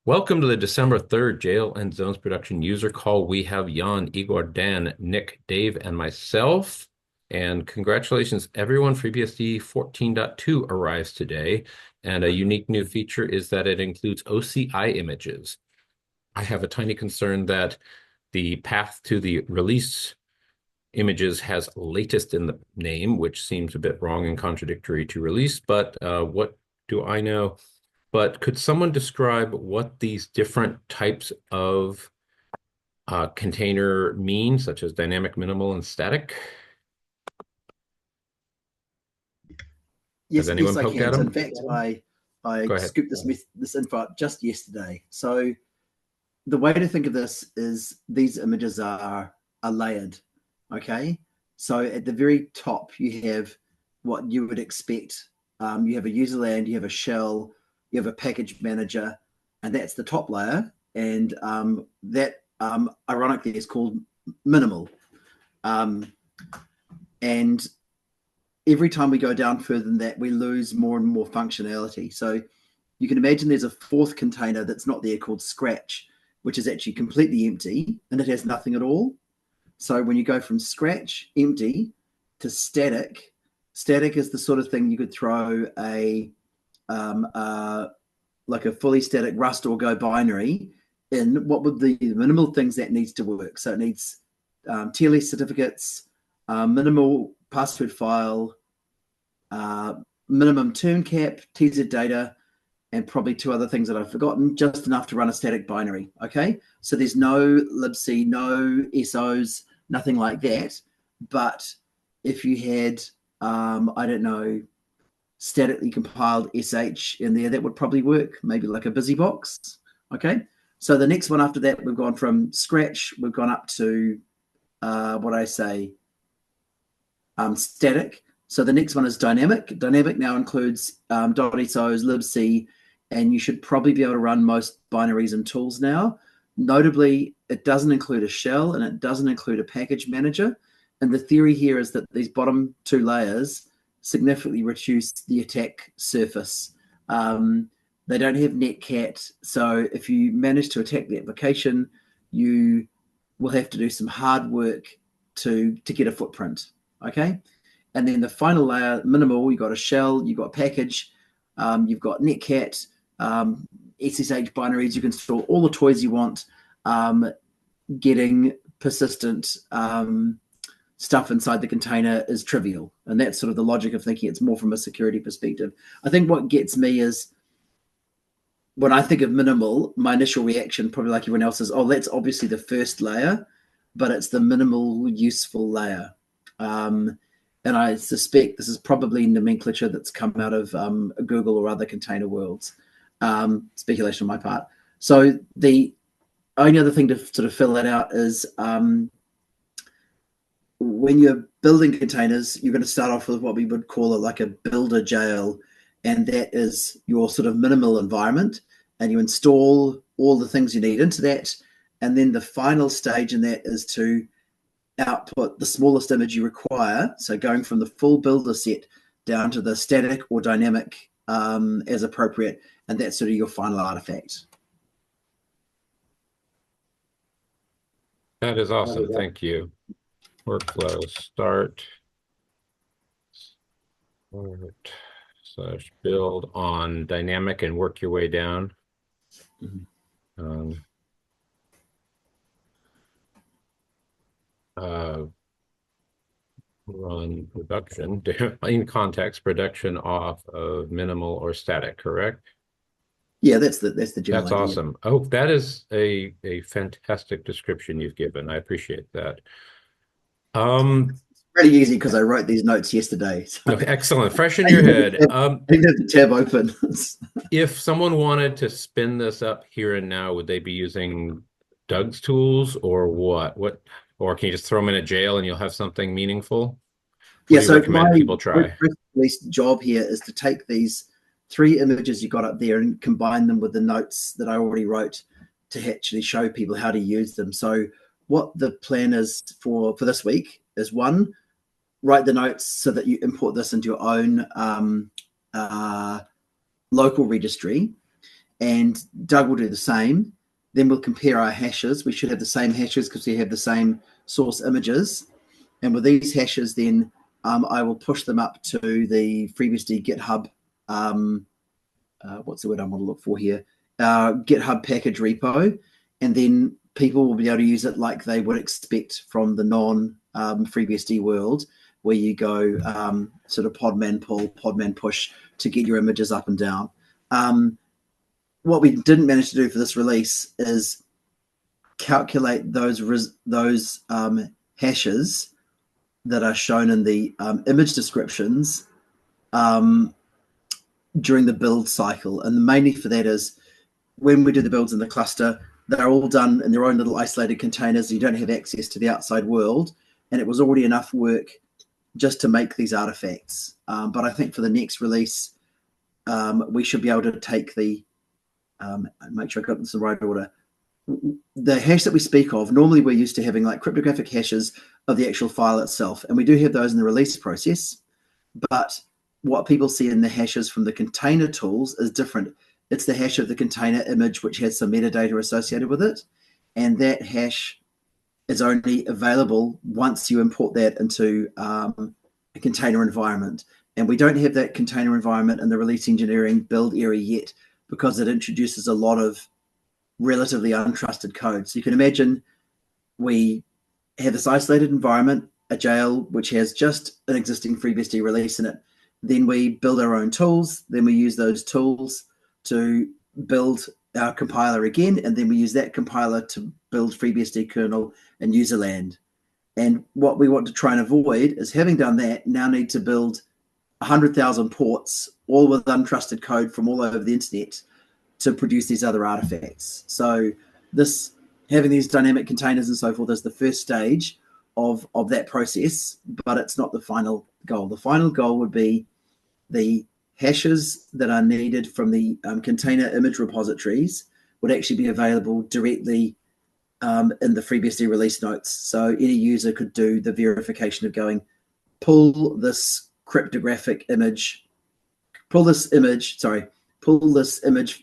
Welcome to the December 3rd Jail and Zones production user call. We have Jan, Igor, Dan, Nick, Dave, and myself. And congratulations, everyone. FreeBSD 14.2 arrives today. And a unique new feature is that it includes OCI images. I have a tiny concern that the path to the release images has latest in the name, which seems a bit wrong and contradictory to release, but what do I know? But could someone describe what these different types of container mean, such as dynamic, minimal, and static? Has Yes, anyone yes, I poked can. at So them? in fact, I Go ahead. scooped this info out just yesterday. So the way to think of this is these images are layered. Okay, so at the very top you have what you would expect. You have a user land, you have a shell, you have a package manager, and that's the top layer. And that ironically is called minimal. And every time we go down further than that, we lose more and more functionality. So you can imagine there's a fourth container that's not there called scratch, which is actually completely empty and it has nothing at all. So when you go from scratch, empty, to static, static is the sort of thing you could throw like a fully static Rust or Go binary in. What would the minimal things that needs to work? So it needs TLS certificates, minimal password file, minimum term cap, TZ data, and probably two other things that I've forgotten, just enough to run a static binary. Okay, so there's no libc, no SOs, nothing like that. But if you had, I don't know, statically compiled SH in there, that would probably work, maybe like a busy box. Okay, so the next one after that, we've gone from scratch, we've gone up to what I say, static. So the next one is dynamic. Dynamic now includes .sos, libc, and you should probably be able to run most binaries and tools now. Notably, it doesn't include a shell and it doesn't include a package manager. And the theory here is that these bottom two layers significantly reduce the attack surface. They don't have netcat, so if you manage to attack the application, you will have to do some hard work to get a footprint. Okay, and then the final layer, minimal, you've got a shell, you've got a package, you've got netcat, SSH binaries, you can store all the toys you want. Getting persistent stuff inside the container is trivial. And that's sort of the logic of thinking it's more from a security perspective. I think what gets me is when I think of minimal, my initial reaction, probably like everyone else, is, oh, that's obviously the first layer, but it's the minimal useful layer. And I suspect this is probably nomenclature that's come out of Google or other container worlds. Speculation on my part. So the only other thing to sort of fill that out is when you're building containers, you're going to start off with what we would call it like a builder jail, and that is your sort of minimal environment, and you install all the things you need into that. And then the final stage in that is to output the smallest image you require. So going from the full builder set down to the static or dynamic as appropriate. And that's sort of your final artifact. That is awesome. Thank you. Workflow start slash build on dynamic and work your way down. Mm-hmm. Run production in context, production off of minimal or static, correct? Yeah, that's the general That's idea. awesome. Oh, that is a fantastic description you've given. I appreciate that. It's really easy because I wrote these notes yesterday. So excellent. Fresh in your head. I have the tab open. If someone wanted to spin this up here and now, would they be using Doug's tools or what? Or can you just throw them in a jail and you'll have something meaningful? What do you recommend people try? My job here is to take these 3 images you got up there and combine them with the notes that I already wrote to actually show people how to use them. So what the plan is for this week is, 1, write the notes so that you import this into your own local registry. and Doug will do the same. Then we'll compare our hashes. We should have the same hashes because we have the same source images. And with these hashes, then I will push them up to the FreeBSD GitHub. What's the word I want to look for here? GitHub package repo. And then people will be able to use it like they would expect from the non FreeBSD world, where you go sort of podman pull, podman push to get your images up and down. What we didn't manage to do for this release is calculate those hashes that are shown in the image descriptions during the build cycle. And mainly for that is when we do the builds in the cluster, they're all done in their own little isolated containers. You don't have access to the outside world. And it was already enough work just to make these artifacts. But I think for the next release, we should be able to take the, make sure I got this in the right order. The hash that we speak of, normally we're used to having like cryptographic hashes of the actual file itself. And we do have those in the release process. But what people see in the hashes from the container tools is different. It's the hash of the container image, which has some metadata associated with it. And that hash is only available once you import that into a container environment. And we don't have that container environment in the release engineering build area yet because it introduces a lot of relatively untrusted code. So you can imagine we have this isolated environment, a jail, which has just an existing FreeBSD release in it. Then we build our own tools. Then we use those tools to build our compiler again. And then we use that compiler to build FreeBSD kernel and userland. And what we want to try and avoid is, having done that, now need to build 100,000 ports, all with untrusted code from all over the internet to produce these other artifacts. So this, having these dynamic containers and so forth, is the first stage of that process, but it's not the final goal. The final goal would be the hashes that are needed from the container image repositories would actually be available directly in the FreeBSD release notes. So any user could do the verification of going, pull this cryptographic image, pull this image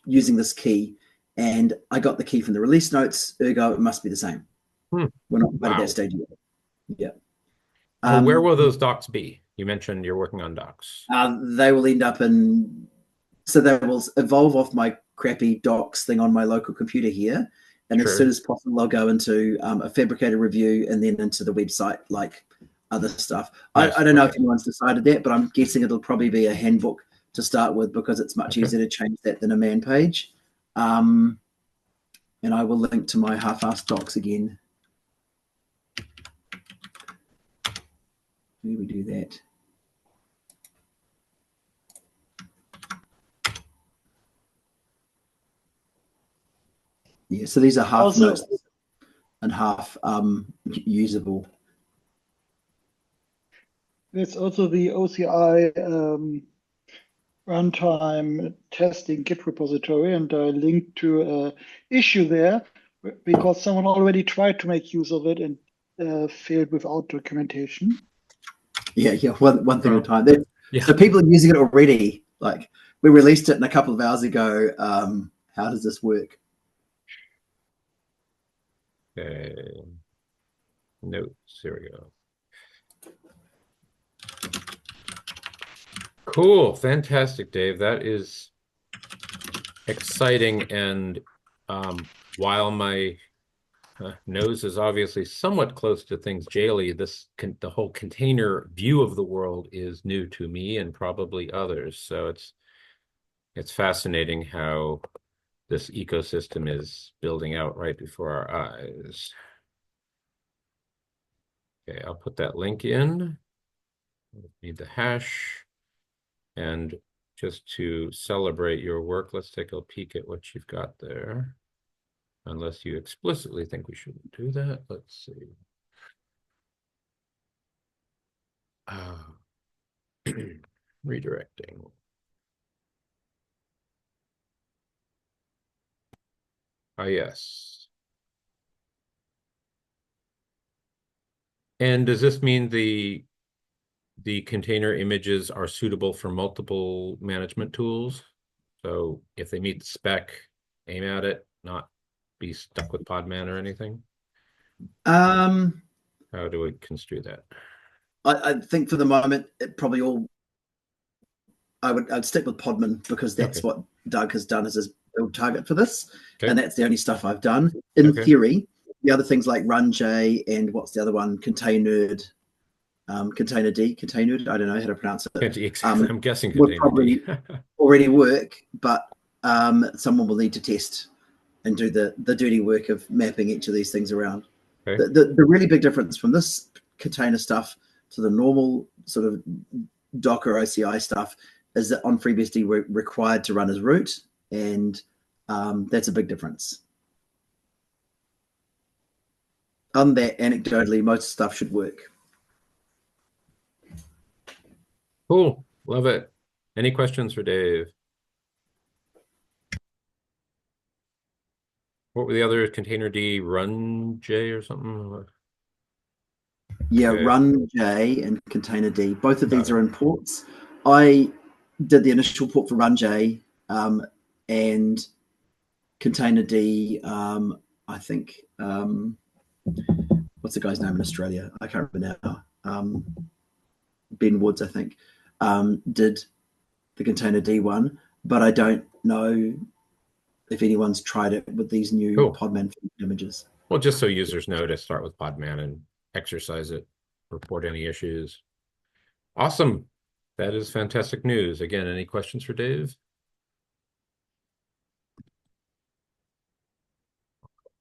using this key. And I got the key from the release notes, ergo it must be the same. Hmm. We're not quite at that Wow. stage yet. Yeah. Where will those docs be? You mentioned you're working on docs. They will end up in, so they will evolve off my crappy docs thing on my local computer here. And as soon Sure. as possible, I'll go into a fabricator review and then into the website, like other stuff. Nice. I don't know Okay. if anyone's decided that, but I'm guessing it'll probably be a handbook to start with because it's much Okay. easier to change that than a man page. And I will link to my half-assed docs again. Where do we do that? Yeah, so these are half Also, notes and half usable. there's also the OCI runtime testing Git repository, and I linked to an issue there because someone already tried to make use of it and failed without documentation. Yeah, one thing at a time. Yeah. So people are using it already. Like, we released it in a couple of hours ago. How does this work? Okay. Notes. Here we go. Cool. Fantastic, Dave. That is exciting. And while my nose is obviously somewhat close to things jaily, the whole container view of the world is new to me and probably others. So it's fascinating how this ecosystem is building out right before our eyes. Okay, I'll put that link in. Need the hash. And just to celebrate your work, let's take a peek at what you've got there. Unless you explicitly think we shouldn't do that. Let's see. Redirecting. Ah, yes. And does this mean the container images are suitable for multiple management tools? So if they meet the spec, aim at it, not be stuck with Podman or anything. Um, How do we construe that? I think for the moment, it probably all. I'd stick with Podman because that's Okay. what Doug has done as his build target for this, Okay. and that's the only stuff I've done. In Okay. theory, the other things like RunJ and what's the other one, Containerd, Containerd. I don't know how to pronounce it. Exactly. I'm guessing Would container D. probably already work, but someone will need to test and do the dirty work of mapping each of these things around. Okay. The really big difference from this container stuff to the normal sort of Docker OCI stuff is that on FreeBSD we're required to run as root, and that's a big difference. Other than that, anecdotally, most stuff should work. Cool. Love it. Any questions for Dave? What were the other container D, run J or something? Yeah, Okay. RunJ and Containerd. Both of these Got it. are in ports. I did the initial port for RunJ and Containerd. I think what's the guy's name in Australia? I can't remember now. Ben Woods, I think, did the Containerd one, but I don't know if anyone's tried it with these new Cool. Podman images. Well, just so users know to start with Podman and exercise it, report any issues. Awesome. That is fantastic news. Again, any questions for Dave?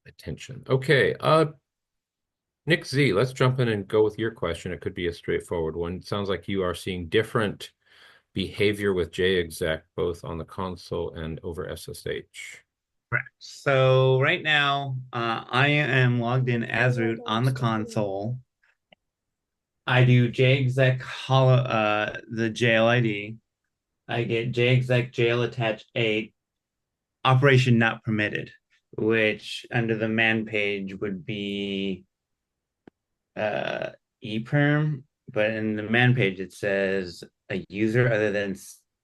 Attention. Okay. Nick Z, let's jump in and go with your question. It could be a straightforward one. It sounds like you are seeing different behavior with jexec, both on the console and over SSH. Correct. So right now, I am logged in as root on the console. I do jexec the jail ID. I get jexec jail attach 8, operation not permitted, which under the man page would be eperm, but in the man page it says a user other than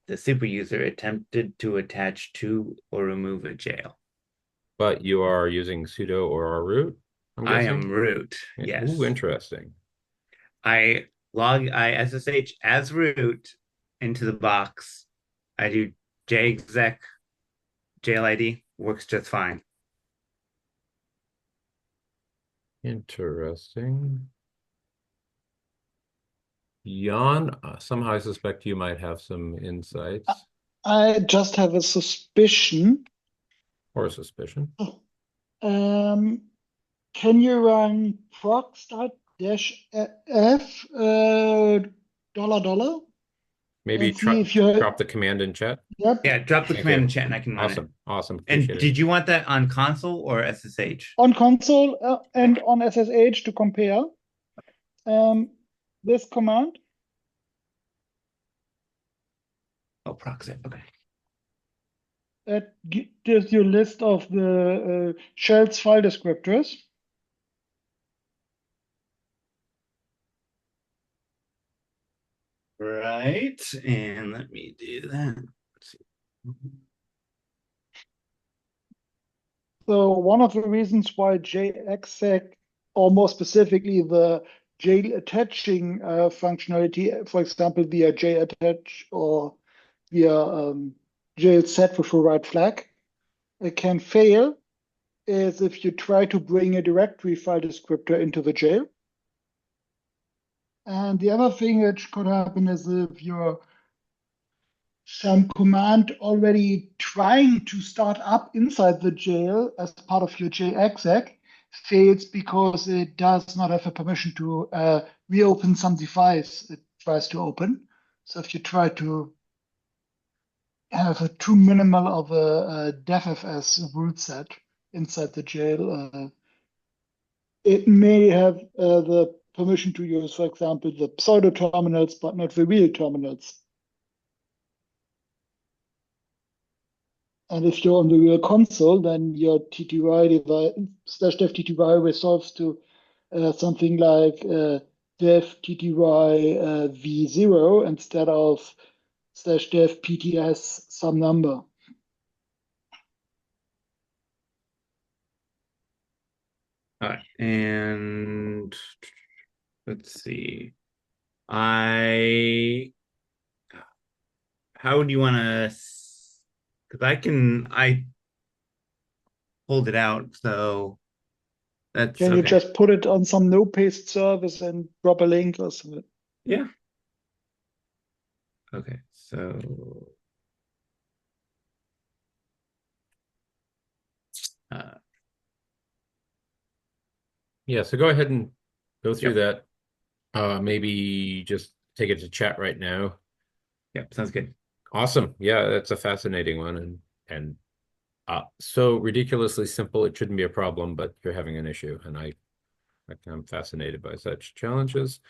the super user attempted to attach to or remove a jail. But you are using sudo or our root, I'm guessing? I am root, yes. Ooh, interesting. I SSH as root into the box. I do jexec jail ID, works just fine. Interesting. Jan, somehow I suspect you might have some insights I just have a suspicion. or a suspicion. Can you run proc-f $? Maybe And see if you drop the command in chat. Yep. Yeah, drop the Thank command you. in chat and I can run it. Awesome. And Appreciate did it. you want that on console or SSH? On console and on SSH to compare. This command. Oh, proxy. Okay. It gives you a list of the shell's file descriptors. Right. And let me do that. Let's see. So one of the reasons why jexec, or more specifically the jail attaching functionality, for example, via jattach or via jail set with a right flag, it can fail is if you try to bring a directory file descriptor into the jail. And the other thing that could happen is if you're some command already trying to start up inside the jail as part of your jexec fails because it does not have a permission to reopen some device it tries to open. So if you try to have a too minimal of a defs root set inside the jail, it may have the permission to use, for example, the pseudo terminals, but not the real terminals. And if you're on the real console, then your TTY device /dev TTY resolves to something like dev TTY v0 instead of /dev PTS some number. And let's see. I how do you want to? Because I pulled it out, so that's Can you okay. just put it on some no-paste service and drop a link or something? Yeah. Okay. So uh, Yeah, so go ahead and go through yep. that. Maybe just take it to chat right now. Yep. Sounds good. Awesome. Yeah, that's a fascinating one and so ridiculously simple it shouldn't be a problem, but you're having an issue, and I'm fascinated by such challenges.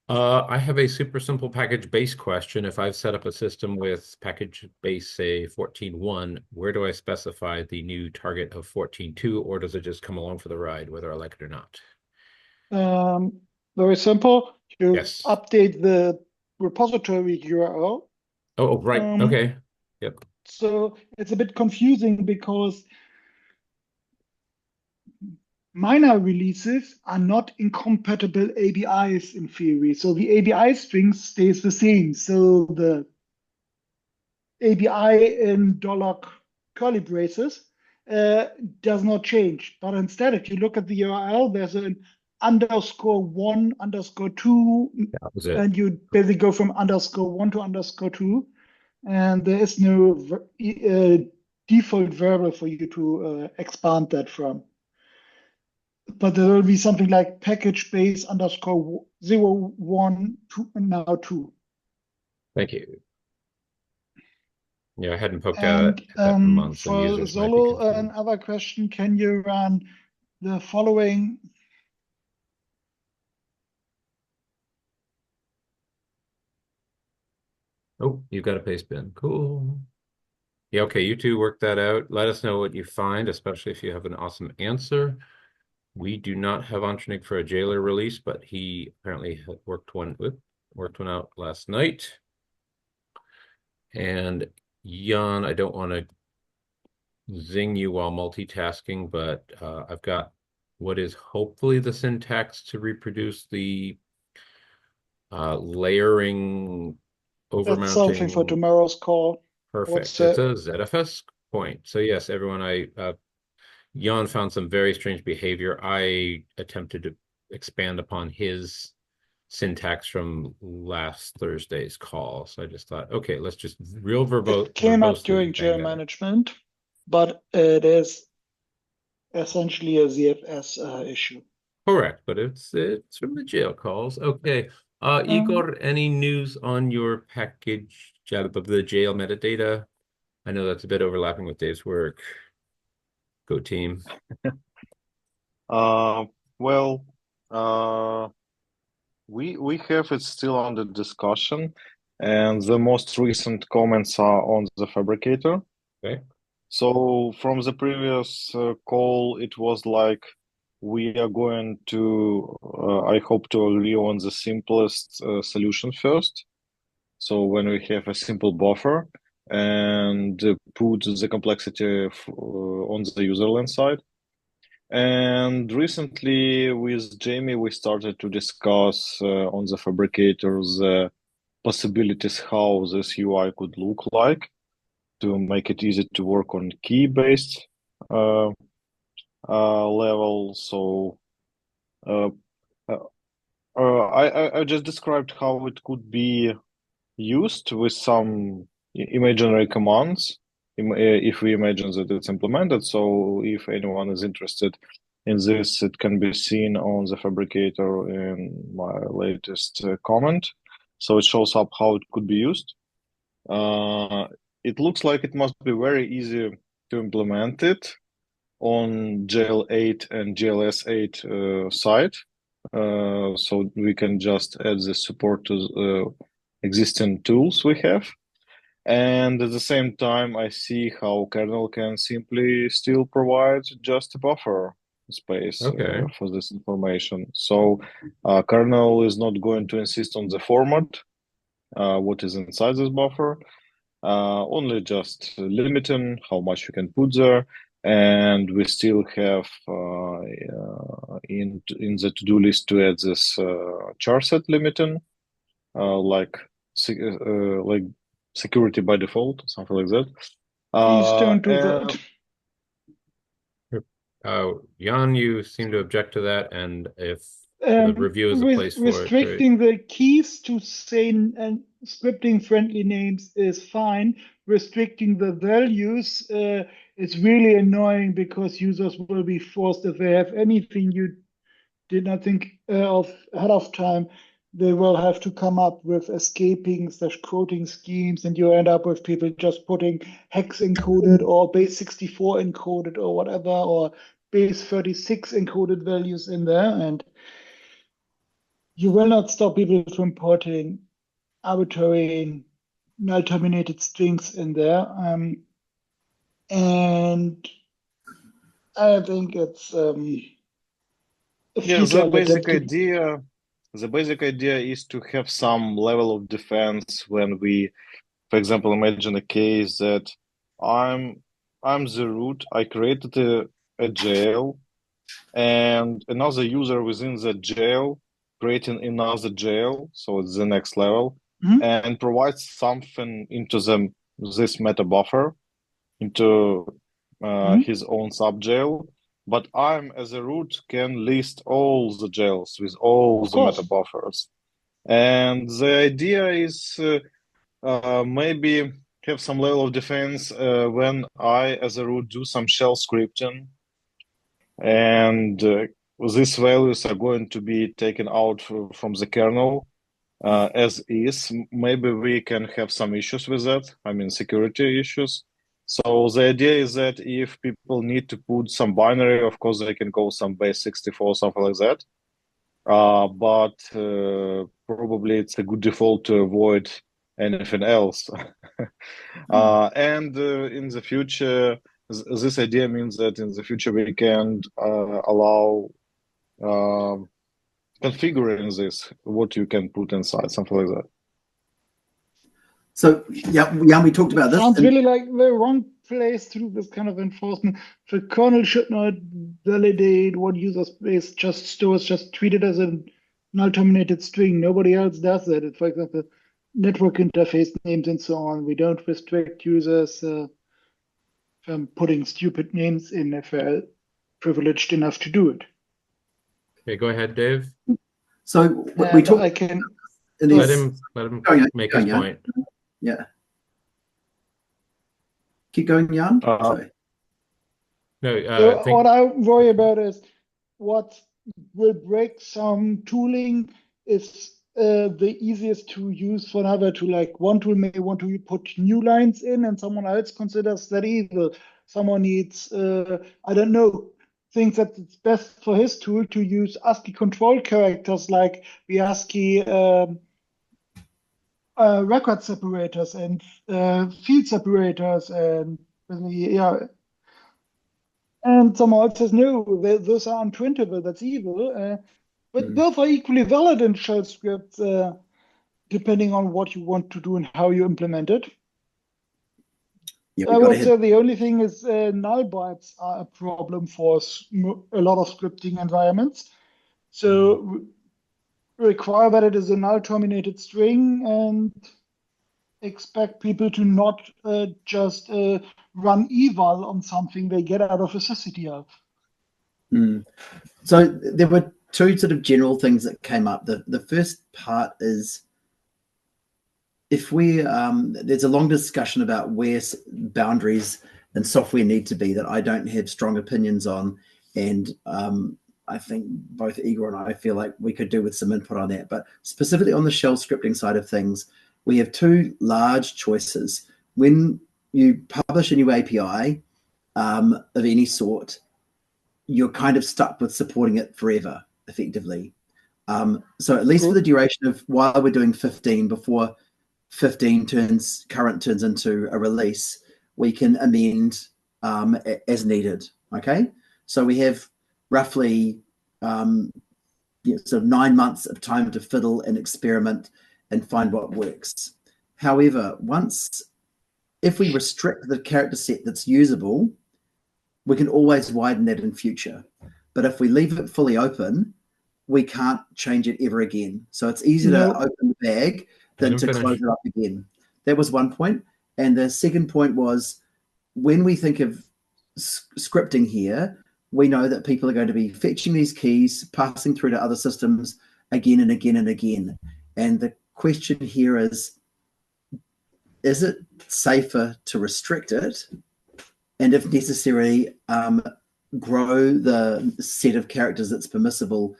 I have a super simple package base question. If I've set up a system with package base, say 14.1, where do I specify the new target of 14.2, or does it just come along for the ride, whether I like it or not? Um, Very simple. You Yes. update the repository URL. Oh, right. Um, Okay. Yep. so it's a bit confusing because minor releases are not incompatible ABIs in theory. So the ABI string stays the same. So the ABI in dollar curly braces uh, does not change. But instead, if you look at the URL, there's an underscore one, underscore two, That was it. and you basically go from underscore one to underscore two. And there is no default variable for you to expand that from. But there will be something like package base underscore 0, 1, 2, and now 2. Thank you. Yeah, I hadn't poked at And that in months, and for users might be Zolo, confused. another question, can you run the following? Oh, you've got a paste bin. Cool. Yeah, okay, you two work that out. Let us know what you find, especially if you have an awesome answer. We do not have Antranik for a jailer release, but he apparently had worked one out last night. And Jan, I don't want to zing you while multitasking, but I've got what is hopefully the syntax to reproduce the layering, That's something for overmounting. tomorrow's call. What's Perfect. It's the a ZFS point. So yes, everyone, Jan found some very strange behavior. I attempted to expand upon his syntax from last Thursday's call. So I just thought, okay, let's just it came up verbosely during bang jail that out. management, but it is essentially a ZFS issue. Correct, but it's from the jail calls. Okay. Um, Igor, any news on your package of the jail metadata? I know that's a bit overlapping with Dave's work. Go team. Uh, well, uh, we have it still under discussion, and the most recent comments are on the fabricator. Okay. So from the previous call, it was like we are going to, I hope to agree on the simplest solution first. So when we have a simple buffer and put the complexity on the user land side. And recently with Jamie, we started to discuss on the fabricators possibilities how this UI could look like to make it easy to work on key-based uh, level. So uh, uh, I just described how it could be used with some imaginary commands if we imagine that it's implemented. So if anyone is interested in this, it can be seen on the fabricator in my latest comment. So it shows up how it could be used. It looks like it must be very easy to implement it on JL8 and JLS8 side. So we can just add the support to existing tools we have. And at the same time, I see how kernel can simply still provide just a buffer space Okay. for this information. So kernel is not going to insist on the format, what is inside this buffer, only just limiting how much you can put there. and we still have in the to-do list to add this char set limiting, like security by default, something like that. Please don't do that. Jan, you seem to object to that, and if the review is a place for it, restricting the keys to say and scripting friendly names is fine. Restricting the values is really annoying because users will be forced, if they have anything you did not think of ahead of time, they will have to come up with escaping/quoting schemes, and you end up with people just putting hex encoded or base 64 encoded or whatever, or base 36 encoded values in there, and you will not stop people from putting arbitrary null terminated strings in there. And I think it's a Yeah, feature the basic idea is to have some level of defense when we, for example, imagine a case that I'm the root, I created a jail, and another user within the jail creating another jail, so it's the next level, and provides something into this meta buffer into his own subjail. But I'm, as a root, can list all the jails with all the meta buffers. And the idea is maybe have some level of defense when I, as a root, do some shell scripting. And these values are going to be taken out from the kernel as is. Maybe we can have some issues with that. I mean, security issues. So the idea is that if people need to put some binary, of course, they can go some base 64, something like that. But probably it's a good default to avoid anything else. And in the future, this idea means that in the future we can allow configuring this, what you can put inside, something like that. So yeah, we talked about this. Sounds really like the wrong place to do this kind of enforcement. The kernel should not validate what user space just stores, just treat it as a null terminated string. Nobody else does that. For example, network interface names and so on. We don't restrict users from putting stupid names in if they're privileged enough to do it. Okay, go ahead, Dave. So we talked. Let him make his point. Yeah. Keep going, Jan. Sorry. No, what I worry about is what will break some tooling is the easiest to use for another tool. Like one tool may want to put new lines in, and someone else considers that evil. Someone needs, I don't know, thinks that it's best for his tool to use ASCII control characters like the ASCII record separators and field separators, and yeah. And someone else says, no, those are unprintable, that's evil. But both are equally valid in shell scripts, depending on what you want to do and how you implement it. Yeah, I would say the only thing is null bytes are a problem for a lot of scripting environments. So require that it is a null terminated string and expect people to not just run eval on something they get out of necessity of. So there were two sort of general things that came up. The first part is if we there's a long discussion about where boundaries in software need to be that I don't have strong opinions on, and I think both Igor and I feel like we could do with some input on that. But specifically on the shell scripting side of things, we have two large choices. When you publish a new API of any sort, you're kind of stuck with supporting it forever, effectively. So at least for the duration of while we're doing 15, before 15 current turns into a release, we can amend as needed. Okay, so we have roughly sort of 9 months of time to fiddle and experiment and find what works. However, if we restrict the character set that's usable, we can always widen that in future. But if we leave it fully open, we can't change it ever again. So it's easier to open the bag than to close it up again. That was one point. And the second point was, when we think of scripting here, we know that people are going to be fetching these keys, passing through to other systems again and again and again. And the question here is it safer to restrict it? And if necessary, grow the set of characters that's permissible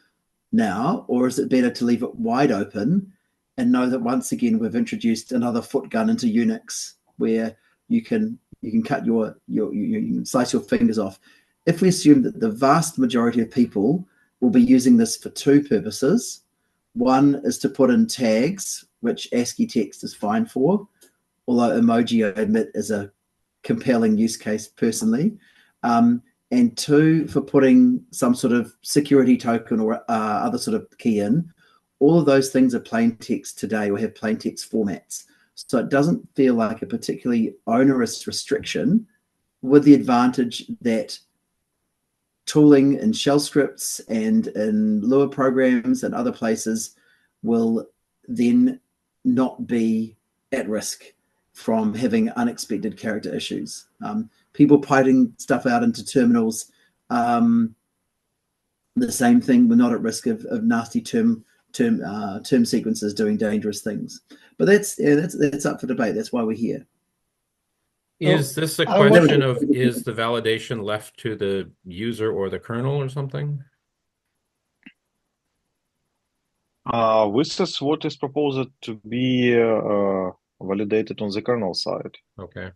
now, or is it better to leave it wide open and know that once again we've introduced another foot gun into Unix where you can cut you can slice your fingers off? If we assume that the vast majority of people will be using this for two purposes, one is to put in tags, which ASCII text is fine for, although emoji, I admit, is a compelling use case personally. And two, for putting some sort of security token or other sort of key in. All of those things are plain text today or have plain text formats. So it doesn't feel like a particularly onerous restriction, with the advantage that tooling in shell scripts and in Lua programs and other places will then not be at risk from having unexpected character issues. People piping stuff out into terminals, the same thing. We're not at risk of nasty term sequences doing dangerous things. But that's up for debate. That's why we're here. Is this a question of, is the validation left to the user or the kernel or something? This is what is proposed to be validated on the kernel side. Okay.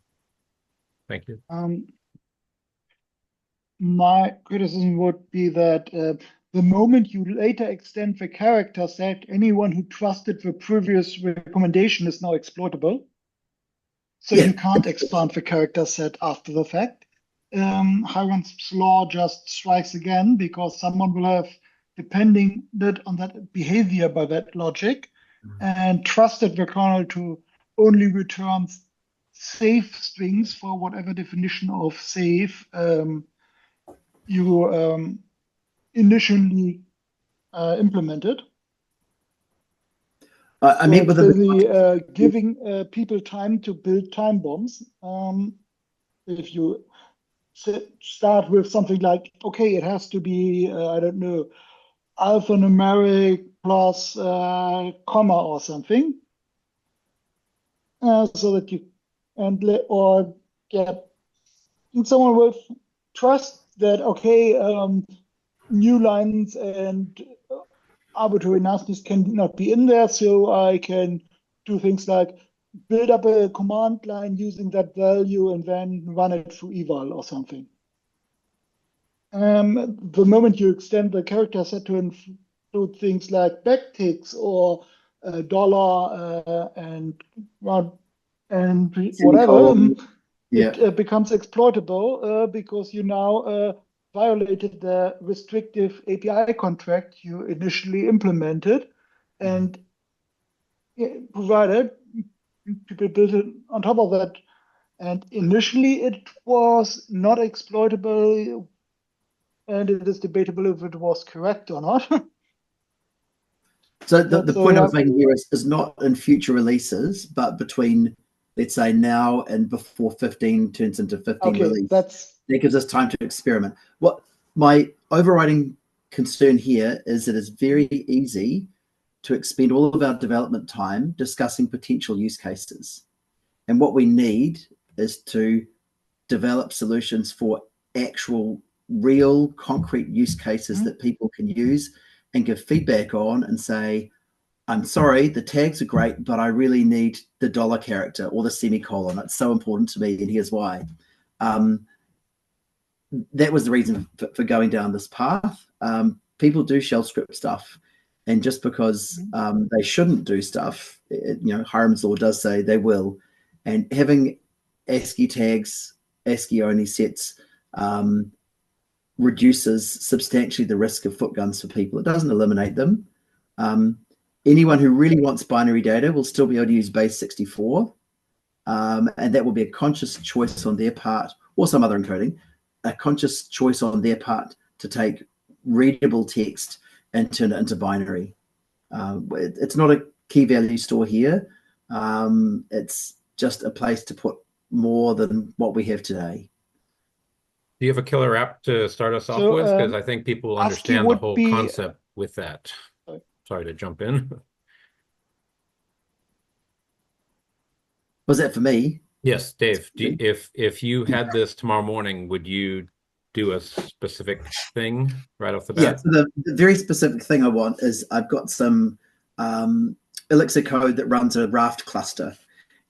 Thank you. My criticism would be that the moment you later extend the character set, anyone who trusted the previous recommendation is now exploitable. So you can't expand the character set after the fact. Hiram's law just strikes again because someone will have depending on that behavior by that logic and trusted the kernel to only return safe strings for whatever definition of safe you initially implemented. I mean, with giving people time to build time bombs. If you start with something like, okay, it has to be, I don't know, alphanumeric plus comma or something, so that you someone will trust that, okay, new lines and arbitrary nastiness cannot be in there, so I can do things like build up a command line using that value and then run it through eval or something. The moment you extend the character set to include things like backticks or dollar and whatever, it becomes exploitable because you now violated the restrictive API contract you initially implemented, and provided people built it on top of that. And initially it was not exploitable, and it is debatable if it was correct or not. So the point I was making here is not in future releases, but between, let's say, now and before 15 turns into 15 release. That gives us time to experiment. What my overriding concern here is that it's very easy to expend all of our development time discussing potential use cases. And what we need is to develop solutions for actual, real, concrete use cases that people can use and give feedback on and say, I'm sorry, the tags are great, but I really need the dollar character or the semicolon. It's so important to me, and here's why. That was the reason for going down this path. People do shell script stuff, and just because they shouldn't do stuff, Hiram's law does say they will. And having ASCII tags, ASCII only sets, reduces substantially the risk of foot guns for people. It doesn't eliminate them. Anyone who really wants binary data will still be able to use base 64, and that will be a conscious choice on their part, or some other encoding, a conscious choice on their part to take readable text and turn it into binary. It's not a key value store here. It's just a place to put more than what we have today. Do you have a killer app to start us off with? Because I think people will understand the whole concept with that. Sorry to jump in. Was that for me? Yes, Dave. If you had this tomorrow morning, would you do a specific thing right off the bat? Yeah, so the very specific thing I want is I've got some Elixir code that runs a Raft cluster.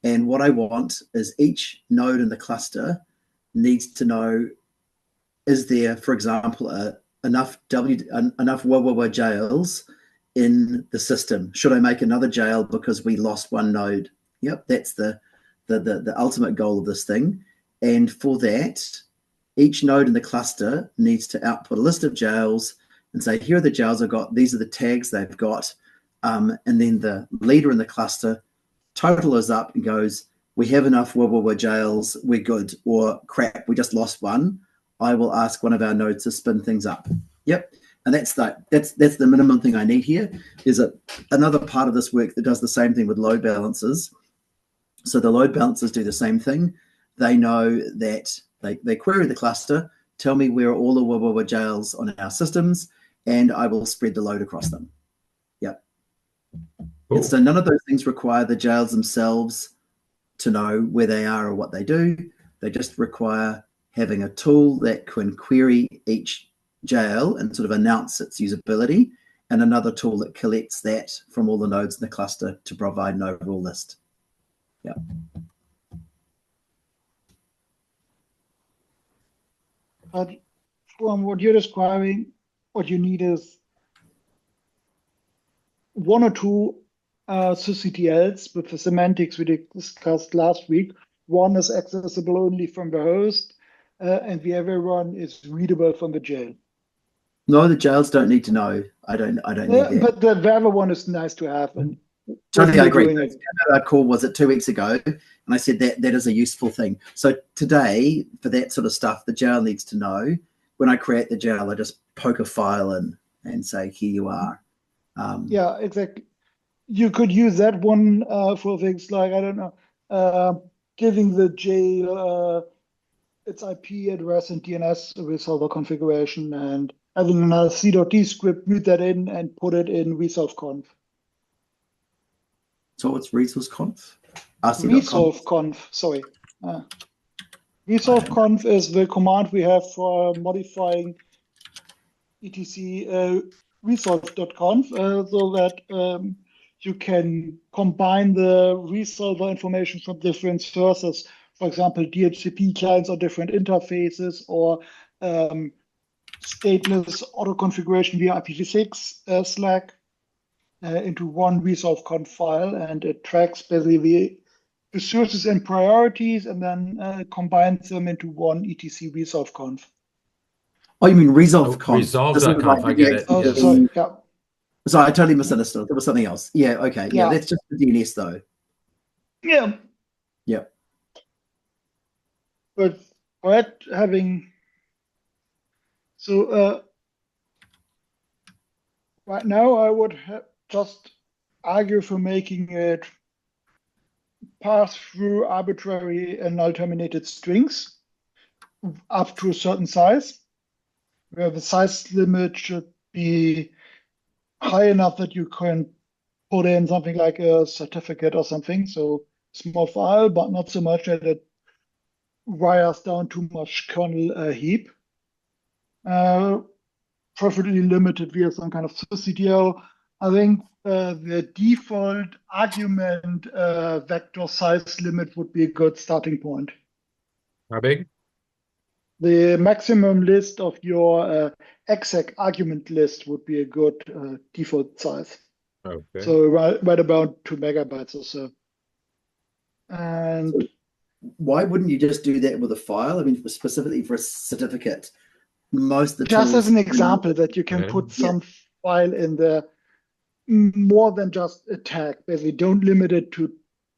And what I want is each node in the cluster needs to know, is there, for example, enough jails in the system? Should I make another jail because we lost one node? Yep, that's the ultimate goal of this thing. And for that, each node in the cluster needs to output a list of jails and say, here are the jails I've got. These are the tags they've got. And then the leader in the cluster totals up and goes, we have enough jails, we're good, or crap, we just lost one. I will ask one of our nodes to spin things up. Yep. And that's the minimum thing I need here. There's another part of this work that does the same thing with load balancers. So the load balancers do the same thing. They know that they query the cluster, tell me where are all the jails on our systems, and I will spread the load across them. Yep. Cool. And so none of those things require the jails themselves to know where they are or what they do. They just require having a tool that can query each jail and sort of announce its usability, and another tool that collects that from all the nodes in the cluster to provide an overall list. Yeah. But from what you're describing, what you need is one or two sysctls with the semantics we discussed last week. One is accessible only from the host, and the other one is readable from the jail. No, the jails don't need to know. I don't need that. But the other one is nice to have. And totally, I agree. Our call was it 2 weeks ago, and I said that is a useful thing. So today, for that sort of stuff, the jail needs to know. When I create the jail, I just poke a file in and say, here you are. Yeah, exactly. You could use that one for things like, I don't know, giving the jail its IP address and DNS resolver configuration, and having another c.d script, mute that in and put it in resolve.conf. So what's resolve.conf? Resolve.conf, sorry. Resolve.conf is the command we have for modifying etc resolve.conf so that you can combine the resolver information from different sources. For example, DHCP clients or different interfaces, or stateless auto configuration via IPv6 Slack into one resolve.conf file, and it tracks basically the sources and priorities, and then combines them into one etc resolve.conf. Oh, you mean resolve.conf? Resolve.conf, I get it. Oh, Yes. sorry, yeah. Sorry, I totally misunderstood. There was something else. Yeah, okay. Yeah, Yeah. that's just the DNS though. Yeah. Yeah. But for that, having right now, I would just argue for making it pass through arbitrary and null terminated strings up to a certain size, where the size limit should be high enough that you can put in something like a certificate or something. So small file, but not so much that it wires down too much kernel heap. Preferably limited via some kind of sysctl. I think the default argument vector size limit would be a good starting point. How big? The maximum list of your exec argument list would be a good default size. Okay. So right about 2 megabytes or so. And so why wouldn't you just do that with a file? I mean, specifically for a certificate, most of the just tools, as an example that you can put some file in there, more than just a tag. Basically, don't limit it to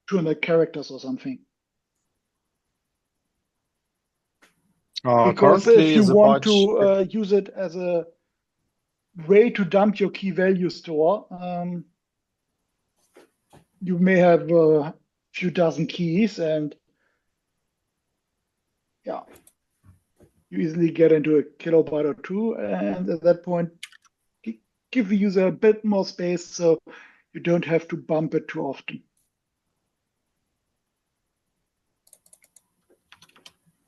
200 characters or something. Because if Currently, you the want batch. to use it as a way to dump your key value store, you may have a few dozen keys, and yeah, you easily get into a kilobyte or two. And at that point, give the user a bit more space so you don't have to bump it too often.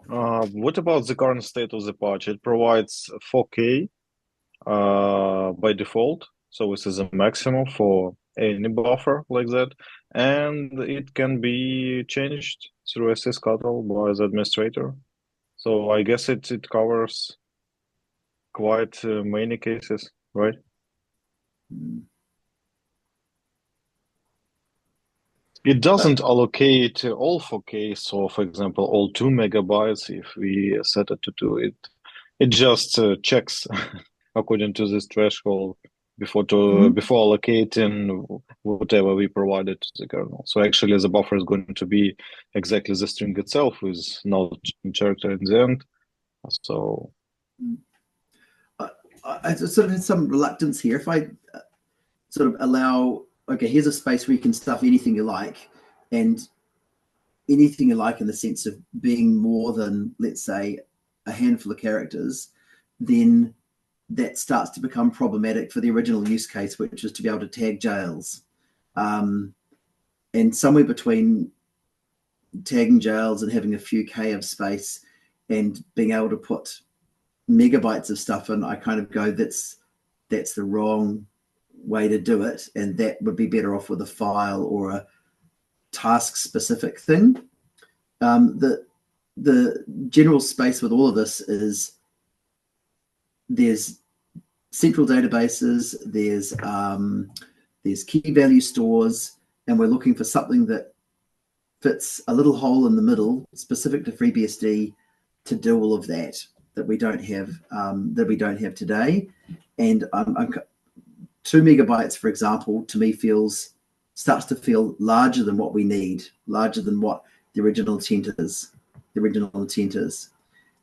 What about the current state of the patch? It provides 4K by default, so this is a maximum for any buffer like that, and it can be changed through sysctl by the administrator. So I guess it covers quite many cases, right? It doesn't allocate all 4K, so for example, all 2 megabytes if we set it to do it. It just checks according to this threshold before allocating whatever we provided to the kernel. So actually, the buffer is going to be exactly the string itself with no character in the end. So I sort of had some reluctance here. If I sort of allow, okay, here's a space where you can stuff anything you like, and anything you like in the sense of being more than, let's say, a handful of characters, then that starts to become problematic for the original use case, which is to be able to tag jails. And somewhere between tagging jails and having a few K of space and being able to put megabytes of stuff in, I kind of go, that's the wrong way to do it, and that would be better off with a file or a task specific thing. The general space with all of this is there's central databases, there's key value stores, and we're looking for something that fits a little hole in the middle specific to FreeBSD to do all of that we don't have today. And 2 megabytes, for example, to me starts to feel larger than what we need, larger than what the original intent is.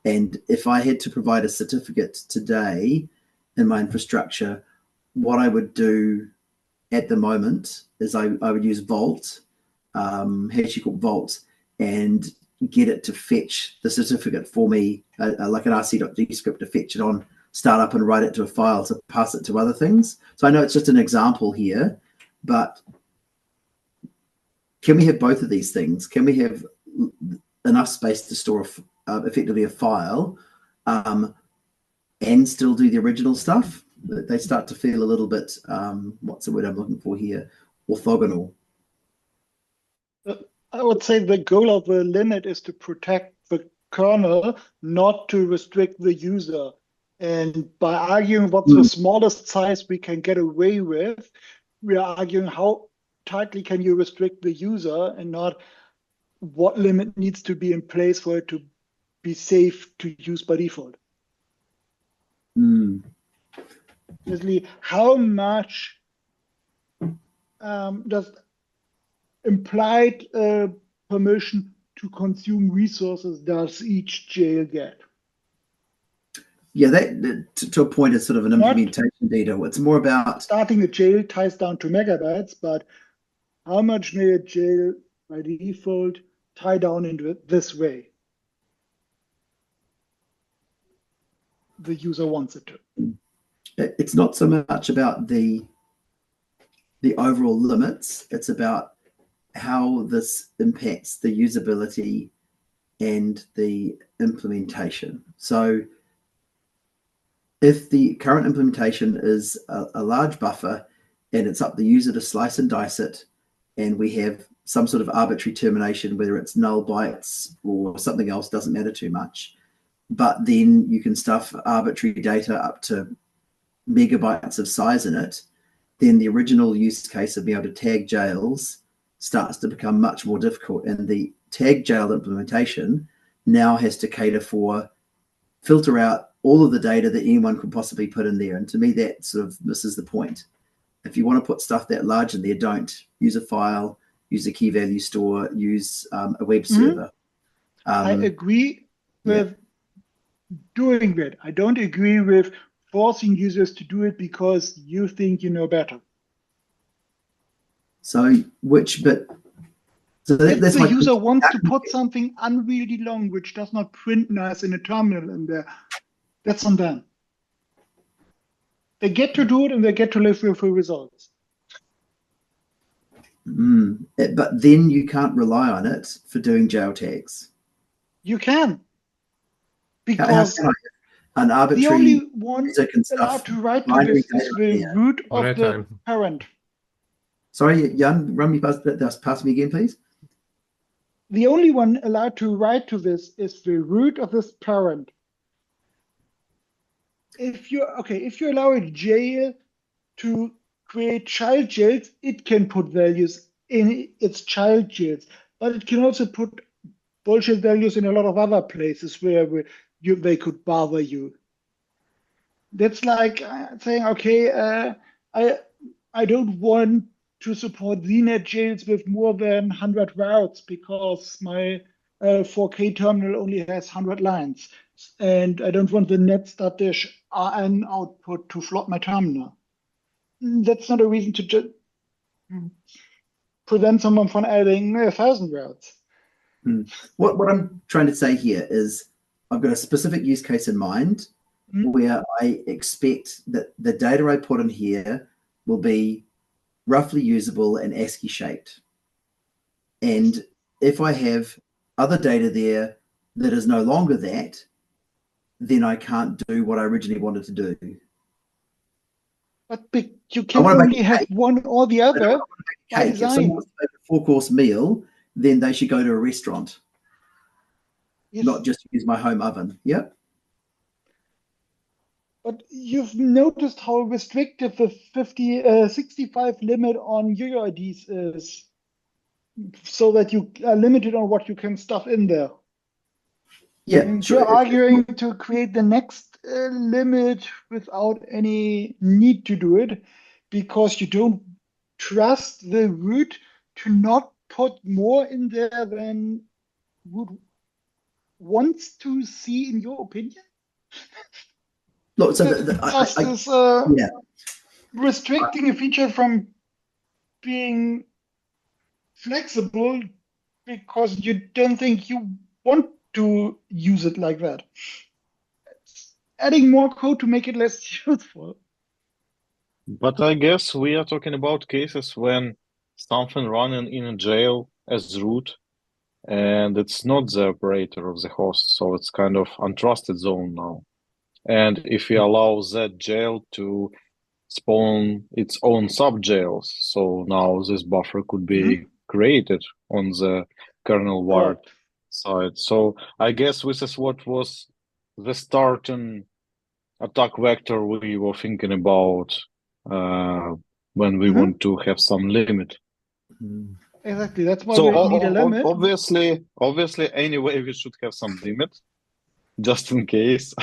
And if I had to provide a certificate today in my infrastructure, what I would do at the moment is I would use Vault, HashiCorp Vault, and get it to fetch the certificate for me, like an rc.d script to fetch it on startup and write it to a file to pass it to other things. So I know it's just an example here, but can we have both of these things? Can we have enough space to store effectively a file and still do the original stuff? They start to feel a little bit, what's the word I'm looking for here? Orthogonal. I would say the goal of the limit is to protect the kernel, not to restrict the user. And by arguing what's the smallest size we can get away with, we are arguing how tightly can you restrict the user and not what limit needs to be in place for it to be safe to use by default. Basically, how much does implied permission to consume resources does each jail get? Yeah, that to a point is sort of an implementation data. It's more about starting a jail ties down to megabytes, but how much may a jail by default tie down into it this way? The user wants it to. It's not so much about the overall limits. It's about how this impacts the usability and the implementation. So if the current implementation is a large buffer and it's up the user to slice and dice it, and we have some sort of arbitrary termination, whether it's null bytes or something else, doesn't matter too much. But then you can stuff arbitrary data up to megabytes of size in it, then the original use case of being able to tag jails starts to become much more difficult. And the tag jail implementation now has to filter out all of the data that anyone could possibly put in there. And to me, that sort of misses the point. If you want to put stuff that large in there, don't use a file, use a key value store, use a web server. I agree with doing that. I don't agree with forcing users to do it because you think you know better. So which bit? So If that's the my user question. wants to put something unwieldy long, which does not print nice in a terminal in there, that's on them. They get to do it and they get to live with the results. But then you can't rely on it for doing jail tags. You can, How because can I? An the arbitrary only one user can allowed stuff to write to binary this data is in the there. root One of at a the time. parent. Sorry, Jan, pass me again, please. The only one allowed to write to this is the root of this parent. If you allow a jail to create child jails, it can put values in its child jails, but it can also put bullshit values in a lot of other places where they could bother you. That's like saying, okay, I don't want to support VNET jails with more than 100 routes because my 4K terminal only has 100 lines, and I don't want the net-static RN output to flood my terminal. That's not a reason to just prevent someone from adding 1,000 routes. What I'm trying to say here is I've got a specific use case in mind where I expect that the data I put in here will be roughly usable and ASCII shaped. And if I have other data there that is no longer that, then I can't do what I originally wanted to do. But you can only have one or the other by If someone design. wants to make a 4-course meal, then they should go to a restaurant, not just use my home oven. Yep. But you've noticed how restrictive the 65 limit on UUIDs is, so that you are limited on what you can stuff in there. Yeah, And sure. you're arguing to create the next limit without any need to do it because you don't trust the root to not put more in there than root wants to see, in your opinion? Look, so Restricting a feature from being flexible because you don't think you want to use it like that. It's adding more code to make it less useful. But I guess we are talking about cases when something running in a jail as root and it's not the operator of the host, so it's kind of untrusted zone now. And if we allow that jail to spawn its own sub-jails, so now this buffer could be created on the kernel wide side. So I guess this is what was the starting attack vector we were thinking about when we want to have some limit. Exactly, that's why So we need a limit. obviously, anyway, we should have some limit, just in case.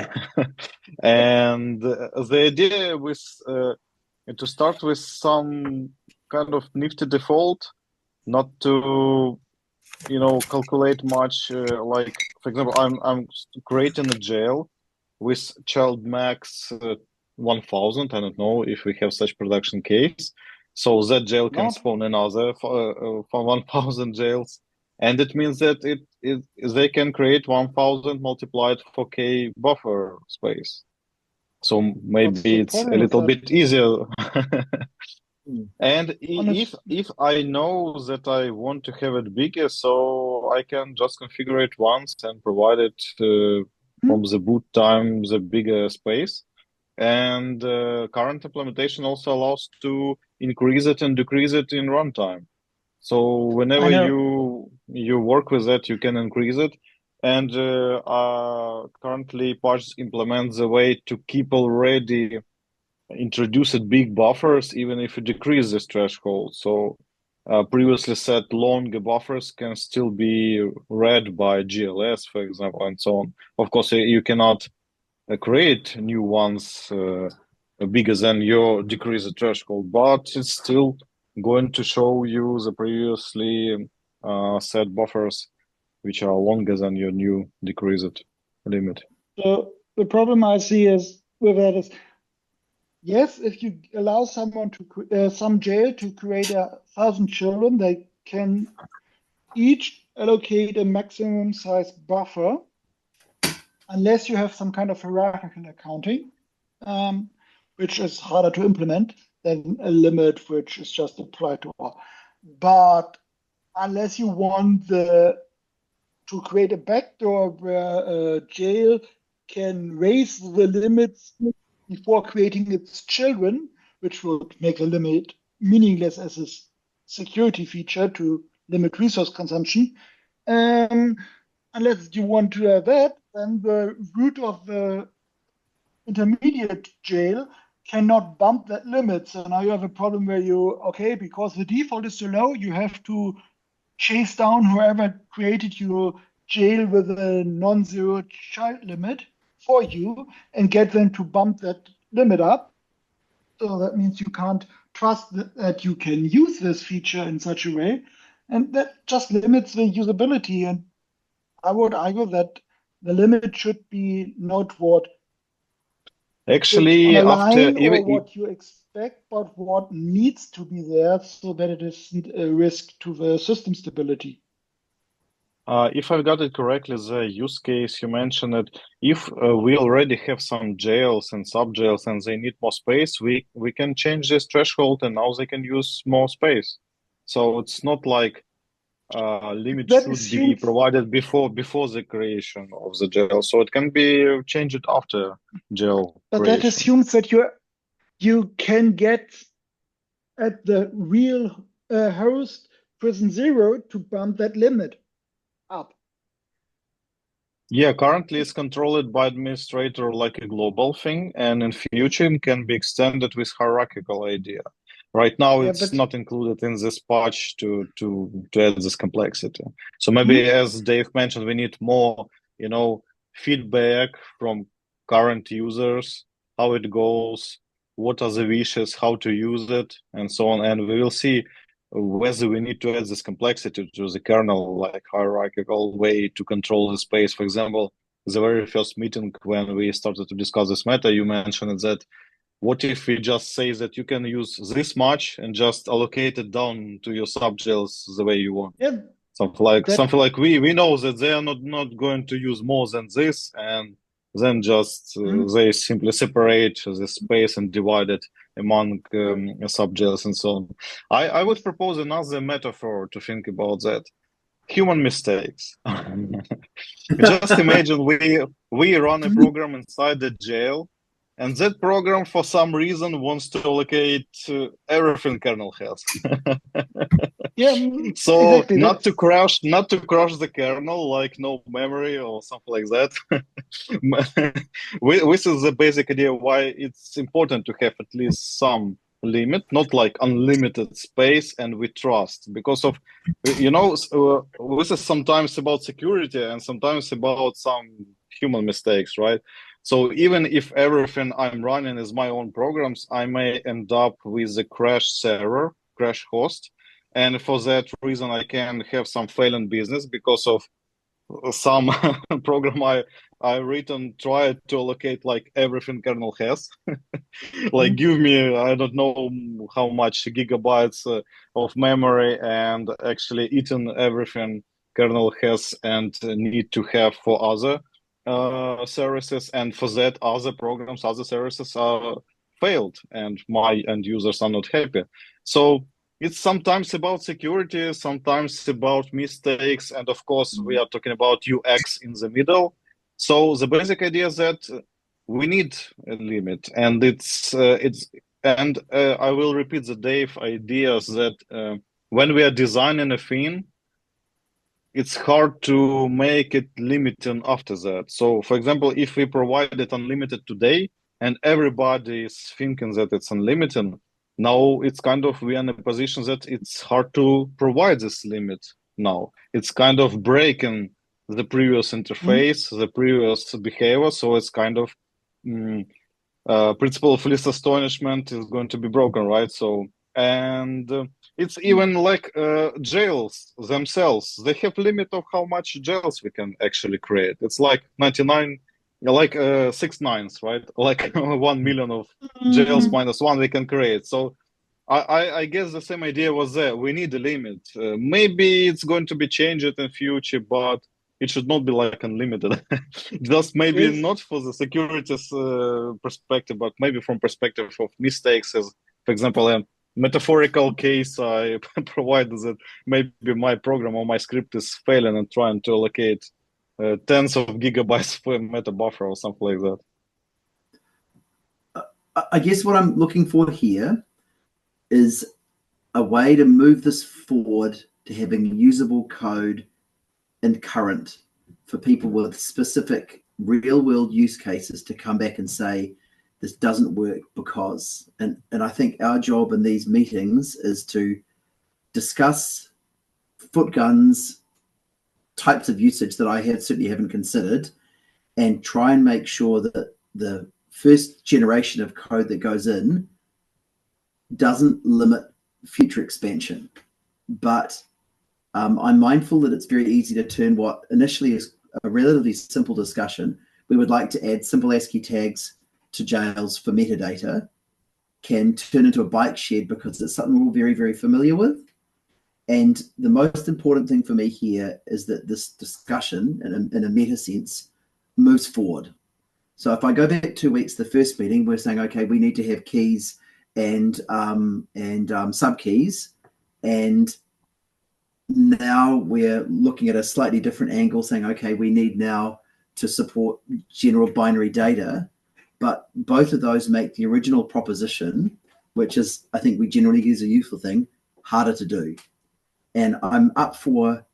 And the idea was to start with some kind of nifty default, not to calculate much. Like for example, I'm creating a jail with child max 1000. I don't know if we have such production case. So that jail can spawn another for 1000 jails, and it means that they can create 1000 multiplied 4K buffer space. So maybe it's a little bit easier. And if I know that I want to have it bigger, so I can just configure it once and provide it from the boot time the bigger space. And current implementation also allows to increase it and decrease it in runtime. So whenever you work with that, you can increase it. And currently, Patch implements the way to keep already introduced big buffers, even if you decrease this threshold. So previously set longer buffers can still be read by GLS, for example, and so on. Of course, you cannot create new ones bigger than your decreased threshold, but it's still going to show you the previously set buffers which are longer than your new decreased limit. So the problem I see is with that is, yes, if you allow someone to some jail to create 1,000 children, they can each allocate a maximum size buffer, unless you have some kind of hierarchical accounting, um, which is harder to implement than a limit which is just applied to all. But unless you want to create a backdoor where a jail can raise the limits before creating its children, which would make the limit meaningless as a security feature to limit resource consumption. Um, Unless you want to have that, then the root of the intermediate jail cannot bump that limit. So now you have a problem where okay, because the default is so low, you have to chase down whoever created your jail with a non-zero child limit for you and get them to bump that limit up. So that means you can't trust that you can use this feature in such a way. And that just limits the usability. And I would argue that the limit should be not what it's on Actually, a after line or even what you expect, but what needs to be there so that it isn't a risk to the system stability. if I got it correctly, the use case you mentioned it, if we already have some jails and sub-jails and they need more space, we can change this threshold and now they can use more space. So it's not like limit That should be assumes, provided before the creation of the jail. So it can be changed after jail but that creation. assumes that you can get at the real host prison zero to bump that limit up. Yeah, currently it's controlled by administrator like a global thing, and in future it can be extended with hierarchical idea. Right now Yeah, it's but not included in this patch to add this complexity. So maybe hmm, as Dave mentioned, we need more, feedback from current users, how it goes, what are the wishes, how to use it, and so on. And we will see whether we need to add this complexity to the kernel, like hierarchical way to control the space. For example, the very first meeting when we started to discuss this matter, you mentioned that what if we just say that you can use this much and just allocate it down to your subjails the way you want? yeah, that Something like we know that they are not going to use more than this, and then just hmm, they simply separate the space and divide it among yeah, subjails and so on. I would yes, propose another metaphor to think about that. Human mistakes. Just imagine we run a program inside the jail, and that program for some reason wants to allocate everything kernel has. yeah, So exactly. not to crash the kernel, like no memory or something like that. This is the basic idea why it's important to have at least some limit, not like unlimited space, and we trust because of this is sometimes about security and sometimes about some human mistakes, right? So even if everything I'm running is my own programs, I may end up with a crash server, crash host, and for that reason I can have some failing business because of some program I written tried to allocate like everything kernel has. Like Hmm, give me I don't know how much gigabytes of memory and actually eaten everything kernel has and need to have for other services, and for that other programs, other services are failed and my end users are not happy. So it's sometimes about security, sometimes about mistakes, and of course we are talking about UX in the middle. So the basic idea is that we need a limit, and I will repeat the Dave ideas that when we are designing a thing, it's hard to make it limiting after that. So, for example, if we provide it unlimited today and everybody is thinking that it's unlimited, now it's kind of we are in a position that it's hard to provide this limit now. It's kind of breaking the previous hmm, interface, the previous behavior. So it's kind of principle of least astonishment is going to be broken, right? So, and it's even like jails themselves. They have limit of how much jails we can actually create. It's like 99 like 6 nines, right? Like 1 million of jails minus one we can create. So I guess the same idea was there. We need a limit. Maybe it's going to be changed in future, but it should not be like unlimited. Just maybe Yes. not for the security's perspective, but maybe from perspective of mistakes. As for example, a metaphorical case I provide that maybe my program or my script is failing and trying to allocate tens of gigabytes for meta buffer or something like that. I guess what I'm looking for here is a way to move this forward to having usable code in current for people with specific real world use cases to come back and say, this doesn't work because, and I think our job in these meetings is to discuss foot guns, types of usage that I certainly haven't considered, and try and make sure that the first generation of code that goes in doesn't limit future expansion. But I'm mindful that it's very easy to turn what initially is a relatively simple discussion. We would like to add simple ASCII tags to jails for metadata, can turn into a bike shed because it's something we're all very, very familiar with. And the most important thing for me here is that this discussion, in a meta sense, moves forward. So if I go back 2 weeks, the first meeting, we're saying, okay, we need to have keys and subkeys. And now we're looking at a slightly different angle, saying, okay, we need now to support general binary data. But both of those make the original proposition, which is, I think we generally use a useful thing, harder to do. And I'm up for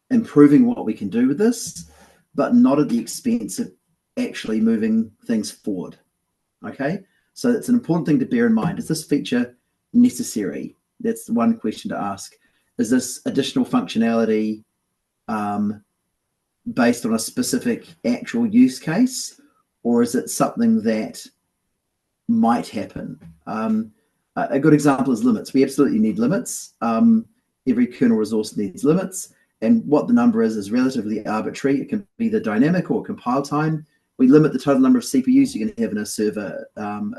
improving what we can do with this, but not at the expense of actually moving things forward. Okay, so it's an important thing to bear in mind. Is this feature necessary? That's the one question to ask. Is this additional functionality based on a specific actual use case, or is it something that might happen? A good example is limits. We absolutely need limits. Every kernel resource needs limits, and what the number is relatively arbitrary. It can be either dynamic or compile time. We limit the total number of CPUs you can have in a server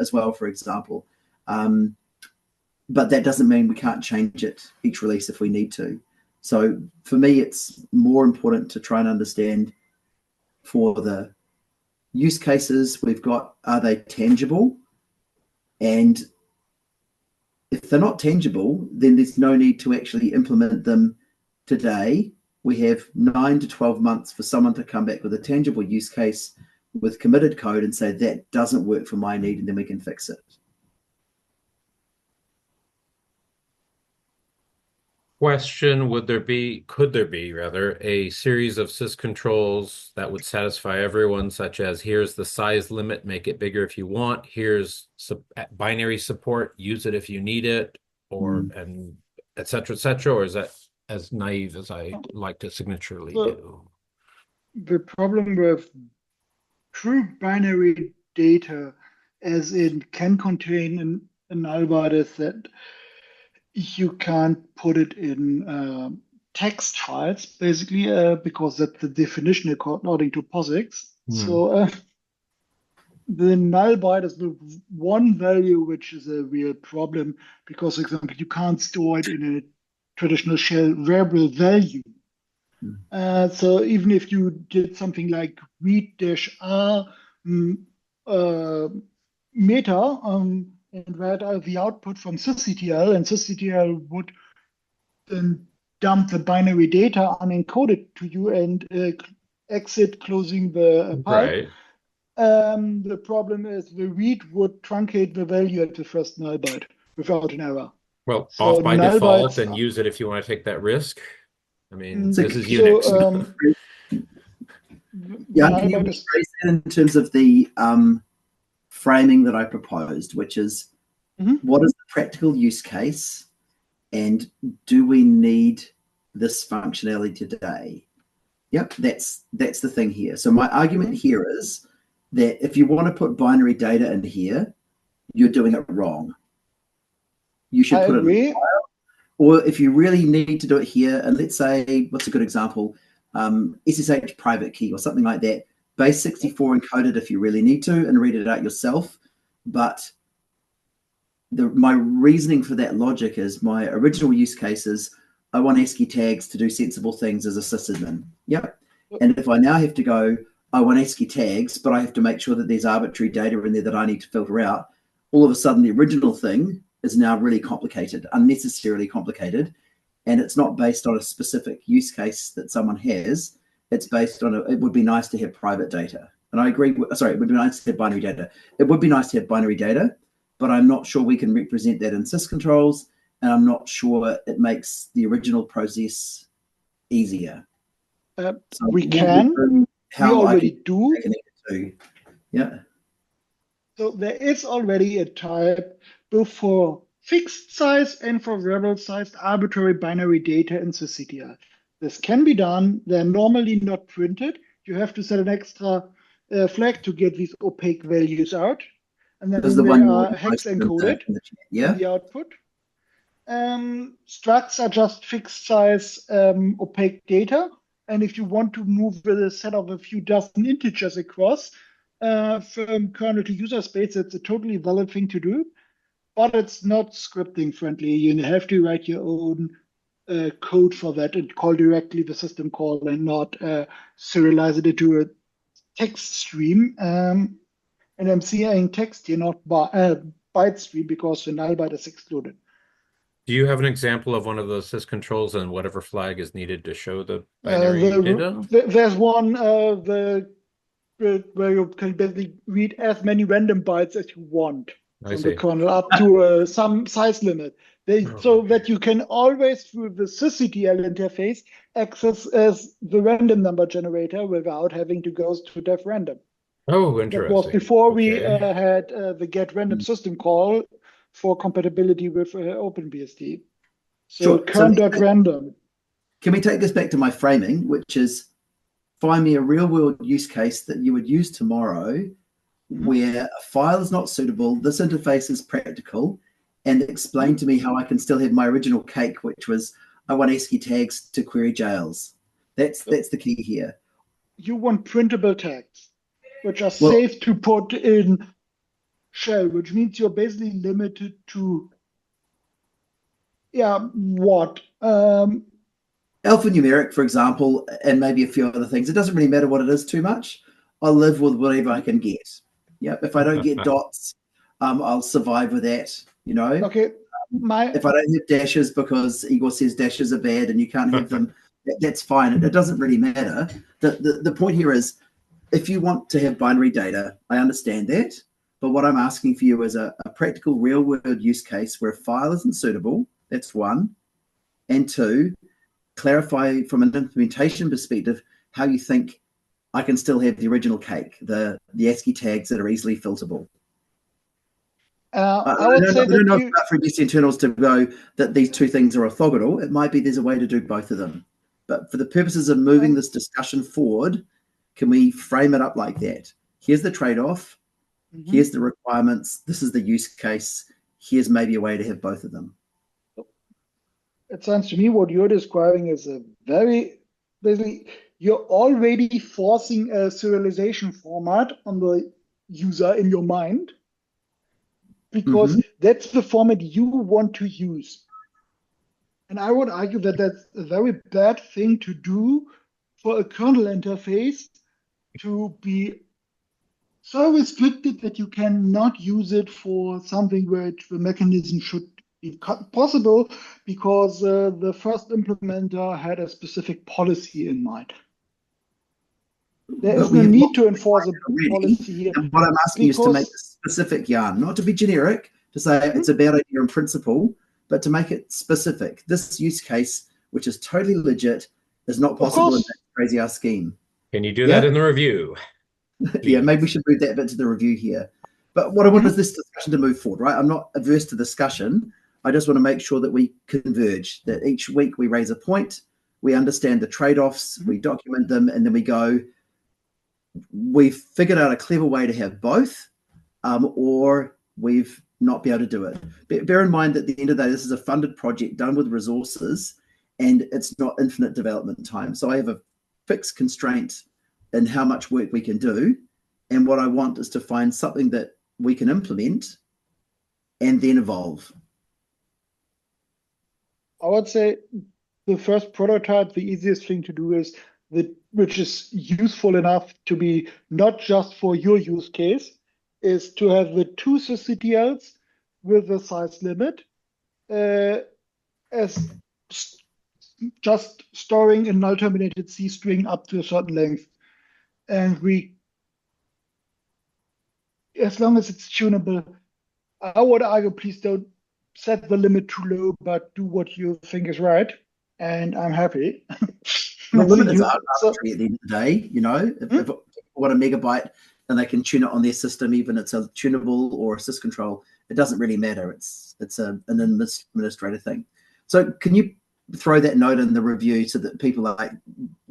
as well, for example. But that doesn't mean we can't change it each release if we need to. So for me, it's more important to try and understand for the use cases we've got, are they tangible? And if they're not tangible, then there's no need to actually implement them today. We have 9 to 12 months for someone to come back with a tangible use case with committed code and say that doesn't work for my need, and then we can fix it. Question, could there be rather, a series of syscontrols that would satisfy everyone, such as here's the size limit, make it bigger if you want, here's binary support, use it if you need it, or and et cetera, or is that as naive as I like to signaturely do? The problem with true binary data, as it can contain a null byte, is that you can't put it in text files, basically, because that's the definition according to POSIX. So the null byte is the one value which is a real problem, because, for example, you can't store it in a traditional shell variable value. So even if you did something like read-r meta and read the output from sysctl, and sysctl would then dump the binary data unencoded to you and exit closing the pipe. Right. The problem is the read would truncate the value at the first null byte without an error. Well, So off by null default bytes, and use it if you want to take that risk. I mean, this is Unix. Yeah, can you rephrase that in terms of the framing that I proposed, which is what is the practical use case, and do we need this functionality today? Yep, that's the thing here. So my argument here is that if you want to put binary data in here, you're doing it wrong. You should put it in the file. Or if you really need to do it here, and let's say, what's a good example? SSH private key or something like that. base 64 encoded if you really need to and read it out yourself. But my reasoning for that logic is my original use case is I want ASCII tags to do sensible things as a sysadmin. Yep. And if I now have to go, I want ASCII tags, but I have to make sure that there's arbitrary data in there that I need to filter out, all of a sudden the original thing is now really complicated, unnecessarily complicated. And it's not based on a specific use case that someone has. It's based on it would be nice to have private data. And I agree, it would be nice to have binary data. It would be nice to have binary data, but I'm not sure we can represent that in syscontrols, and I'm not sure it makes the original process easier. So we can. We already do. Yeah. So there is already a type both for fixed size and for variable sized arbitrary binary data in sysctl. This can be done. They're normally not printed. You have to set an extra flag to get these opaque values out. And then they are hex encoded in the output. Structs are just fixed size opaque data. And if you want to move with a set of a few dozen integers across from kernel to user space, it's a totally valid thing to do. But it's not scripting friendly. You have to write your own code for that and call directly the system call and not serialize it into a text stream. And I'm seeing text here, not byte stream, because the null byte is excluded. Do you have an example of one of those syscontrols and whatever flag is needed to show the binary data? There's one where you can basically read as many random bytes as you want from the kernel up to some size limit. So that you can always, through the sysctl interface, access as the random number generator without having to go to def random. Oh, interesting. That was before we had the get random system call for compatibility with OpenBSD. So kern.random. Can we take this back to my framing, which is find me a real world use case that you would use tomorrow where a file is not suitable, this interface is practical, and explain to me how I can still have my original cake, which was I want ASCII tags to query jails. That's the key here. You want printable tags, which are safe to put in shell, which means you're basically limited to, what? Alphanumeric, for example, and maybe a few other things. It doesn't really matter what it is too much. I'll live with whatever I can get. Yeah, if I don't get dots, I'll survive with that, you know? Okay. If I don't have dashes because Igor says dashes are bad and you can't have them, that's fine. It doesn't really matter. The point here is, if you want to have binary data, I understand that. But what I'm asking for you is a practical real-world use case where a file isn't suitable. That's one. And two, clarify from an implementation perspective how you think I can still have the original cake, the ASCII tags that are easily filterable. I don't know about FreeBSD internals to go that these two things are orthogonal. It might be there's a way to do both of them. But for the purposes of moving this discussion forward, can we frame it up like that? Here's the trade-off. Here's the requirements. This is the use case. Here's maybe a way to have both of them. It sounds to me what you're describing is a very, basically, you're already forcing a serialization format on the user in your mind, because that's the format you want to use. And I would argue that that's a very bad thing to do for a kernel interface, to be so restricted that you cannot use it for something which the mechanism should be possible, because the first implementer had a specific policy in mind. There is no need to enforce a policy here. And what I'm asking is to make a specific yarn, not to be generic, to say it's a bad idea in principle, but to make it specific. This use case, which is totally legit, is not possible in that crazy ass scheme. Can you do that in the review? Yeah, maybe we should move that bit to the review here. But what I want is this discussion to move forward, right? I'm not averse to discussion. I just want to make sure that we converge, that each week we raise a point, we understand the trade-offs, we document them, and then we go, we've figured out a clever way to have both, or we've not be able to do it. But bear in mind that at the end of the day, this is a funded project done with resources, and it's not infinite development time. So I have a fixed constraint in how much work we can do. And what I want is to find something that we can implement and then evolve. I would say the first prototype, the easiest thing to do is which is useful enough to be not just for your use case, is to have the two sysctls with a size limit as just storing a null terminated C string up to a certain length. And as long as it's tunable, I would argue, please don't set the limit too low, but do what you think is right. And I'm happy. The limit is arbitrary at the end of the day. You know, if people want a megabyte and they can tune it on their system, even it's a tunable or a syscontrol, it doesn't really matter. It's an administrative thing. So can you throw that note in the review so that people like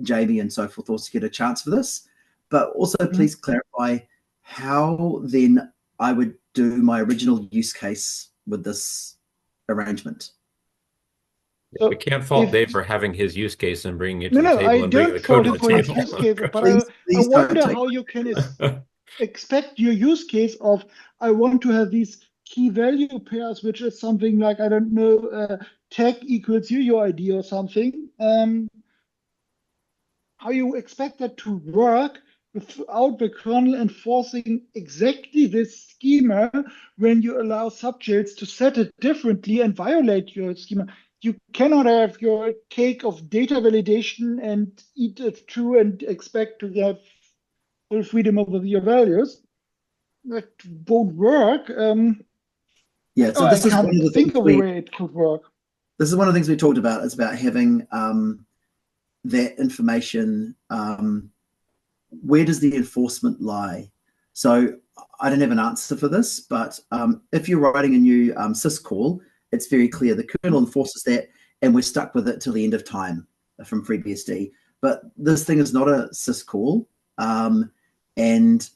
Jamie and so forth also get a chance for this? But also please clarify how then I would do my original use case with this arrangement. We can't fault Dave for having his use case and bringing it to the table I and bringing don't the code fault to him the for table. his use case, but Please I wonder how you can expect your use case of, I want to have these key value pairs, which is something like, I don't know, tag equals UUID or something. How you expect that to work without the kernel enforcing exactly this schema when you allow subjects to set it differently and violate your schema. You cannot have your cake of data validation and eat it true and expect to have full freedom over your values. That won't work. Yeah, so this is one of the think of a way it could work. This is one of the things we talked about. It's about having that information. Where does the enforcement lie? So I don't have an answer for this, but if you're writing a new syscall, it's very clear the kernel enforces that, and we're stuck with it till the end of time from FreeBSD. But this thing is not a syscall, and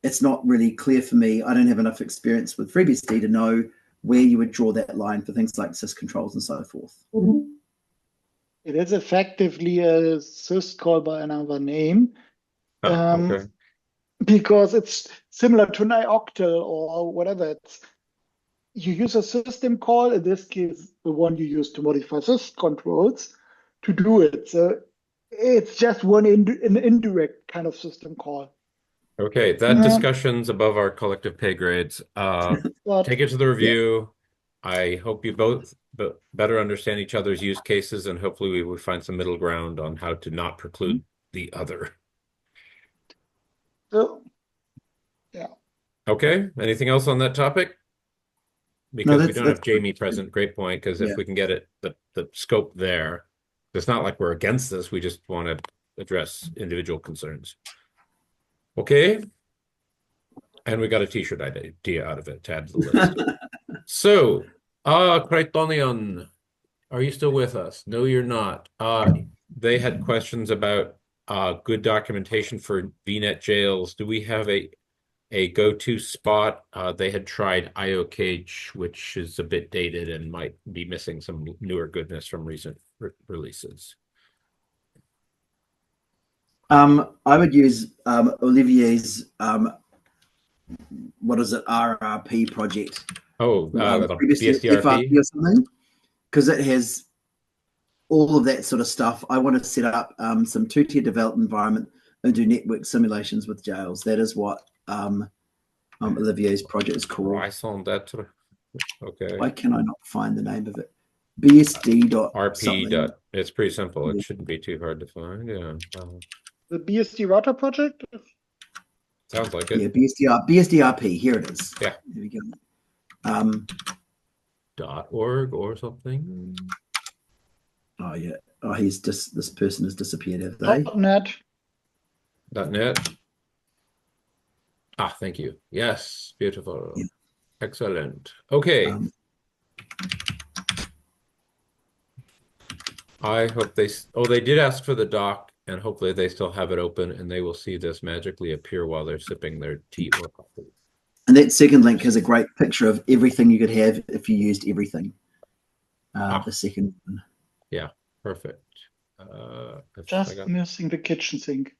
it's not really clear for me. I don't have enough experience with FreeBSD to know where you would draw that line for things like syscontrols and so forth. It is effectively a syscall by another name. Okay. Because it's similar to an ioctl or whatever. You use a system call, in this case, the one you use to modify syscontrols, to do it. So it's just an indirect kind of system call. Okay, that discussion's above our collective pay grades. Take it to the review. I hope you both better understand each other's use cases, and hopefully we will find some middle ground on how to not preclude the other. So, yeah. Okay, anything else on that topic? Because we don't have Jamie present. Great point, because if we can get it, the scope there, it's not like we're against this. We just want to address individual concerns. Okay. And we got a t-shirt idea out of it to add to the list. So, Kraitonion, are you still with us? No, you're not. They had questions about good documentation for VNet jails. Do we have a go-to spot? They had tried IOCage, which is a bit dated and might be missing some newer goodness from recent releases. I would use Olivier's what is it, RRP project? Oh, BSDRP or something, because it has all of that sort of stuff. I want to set up some two-tier development environment and do network simulations with jails. That is what Olivier's project is called. Okay. Why can I not find the name of it? BSD. It's pretty simple. It shouldn't be too hard to find. Yeah. The BSD router project? Sounds like it. Yeah, BSDRP. Here it is. Yeah. There we go. .org or something. Oh yeah. Oh, this person has disappeared, have they? .net. .net. Ah, thank you. Yes, beautiful. Yeah. Excellent. Okay. I hope they did ask for the doc, and hopefully they still have it open and they will see this magically appear while they're sipping their tea or coffee. And that second link has a great picture of everything you could have if you used everything. The second one. Yeah, perfect. Just missing the kitchen sink.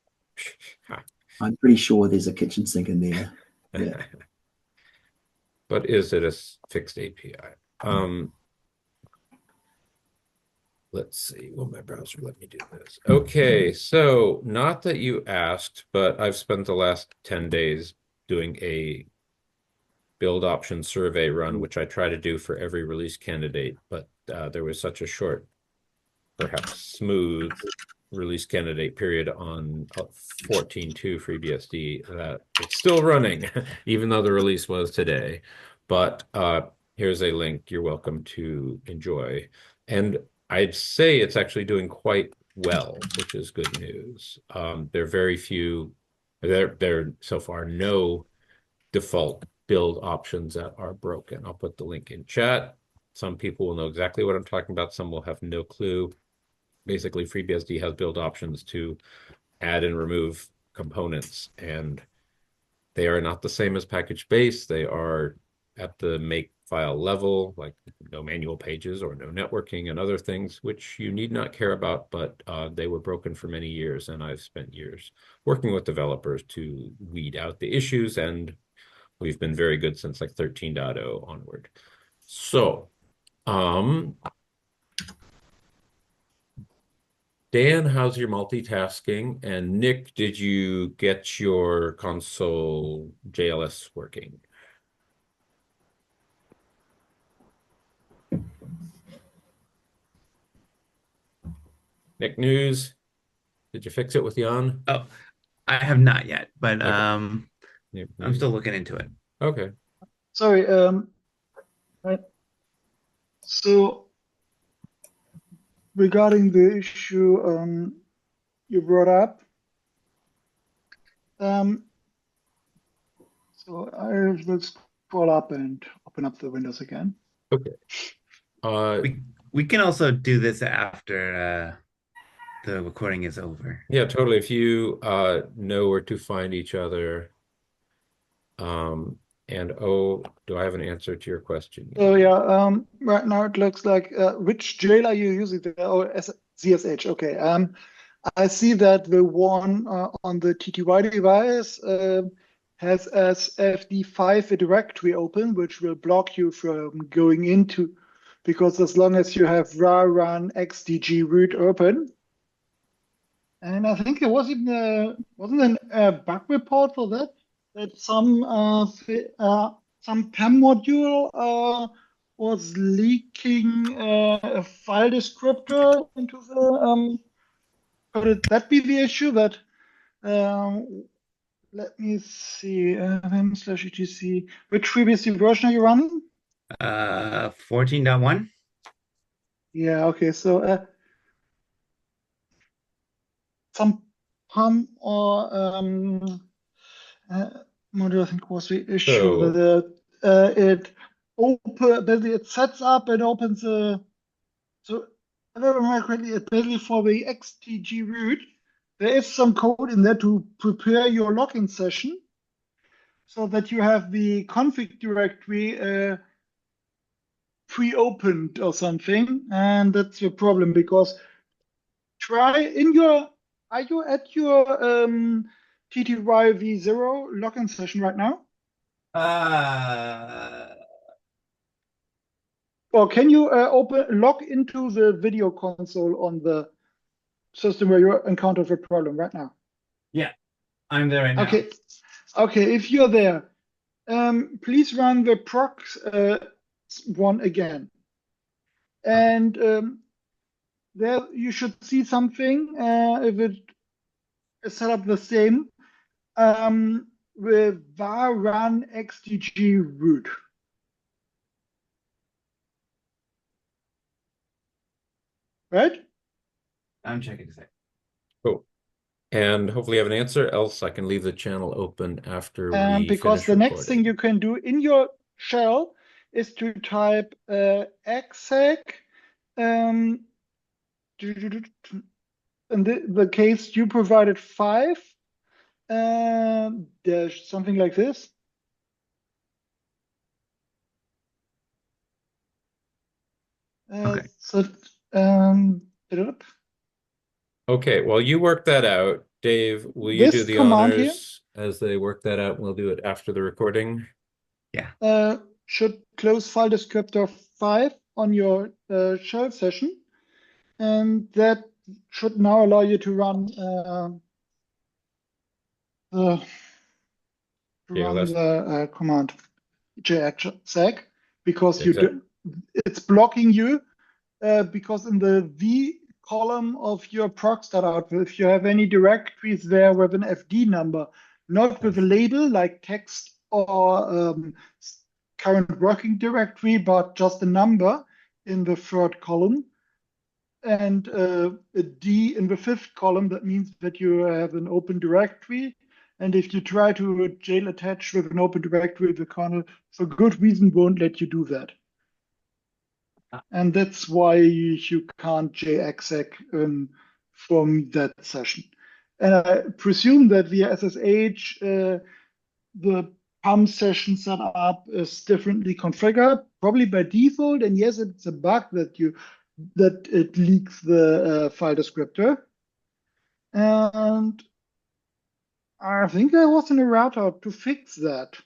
I'm pretty sure there's a kitchen sink in there. Yeah. But is it a fixed API? Let's see. Will my browser let me do this? Okay, so not that you asked, but I've spent the last 10 days doing a build option survey run, which I try to do for every release candidate, but there was such a short, perhaps smooth release candidate period on 14.2 FreeBSD that it's still running, even though the release was today. But here's a link you're welcome to enjoy. And I'd say it's actually doing quite well, which is good news. There are very few, there are so far no default build options that are broken. I'll put the link in chat. Some people will know exactly what I'm talking about. Some will have no clue. Basically, FreeBSD has build options to add and remove components, and they are not the same as PkgBase. They are at the make file level, like no manual pages or no networking and other things, which you need not care about, but they were broken for many years, and I've spent years working with developers to weed out the issues, and we've been very good since like 13.0 onward. So, Dan, how's your multitasking? And Nick, did you get your console JLS working? Nick News, did you fix it with Jan? Oh, I have not yet, but Okay. I'm still looking into it. Okay. Sorry. Right. So regarding the issue you brought up, so I will scroll up and open up the windows again. Okay. We can also do this after the recording is over. Yeah, totally. If you know where to find each other. And oh, do I have an answer to your question? So yeah, right now it looks like which jail are you using? Oh, ZSH. Okay. I see that the one on the TTY device has as FD5 a directory open, which will block you from going into, because as long as you have var run xdg root open. And I think there was even wasn't a bug report for that some PEM module was leaking a file descriptor into the. Could that be the issue? That let me see. vim/etc. Which FreeBSD version are you running? 14.1. Yeah. Okay. So some PEM or module, I think, was the issue So, that basically it sets up and opens a. So if I remember correctly, it basically for the XTG root, there is some code in there to prepare your login session, so that you have the config directory pre-opened or something, and that's the problem because try in your. Are you at your TTY v0 login session right now? Or can you log into the video console on the system where you encountered the problem right now? Yeah, I'm there right now. Okay. Okay, if you're there, please run the prox one again. And there you should see something if it is set up the same with var run xdg root. Right? I'm checking a sec. cool. And hopefully you have an answer, else I can leave the channel open after we Because finish the next thing recording. you can do in your shell is to type exec, in the case you provided 5, dash something like this. Okay. So, Okay, well, you work that out. Dave, will you do This the command here honors as they work that out? We'll do it after the recording. should close file descriptor 5 on your shell session, and that should now allow you to run JLS. the command jexec, because Jexec. it's blocking you because in the V column of your procs.output, if you have any directories there with an FD number, not with a label like text or current working directory, but just a number in the third column, and a D in the fifth column, that means that you have an open directory. And if you try to jail attach with an open directory, the kernel, for good reason, won't let you do that. And that's why you can't jexec from that session. And I presume that via SSH, the PAM session setup is differently configured, probably by default. And yes, it's a bug that it leaks the file descriptor. And I think I was in a router to fix that.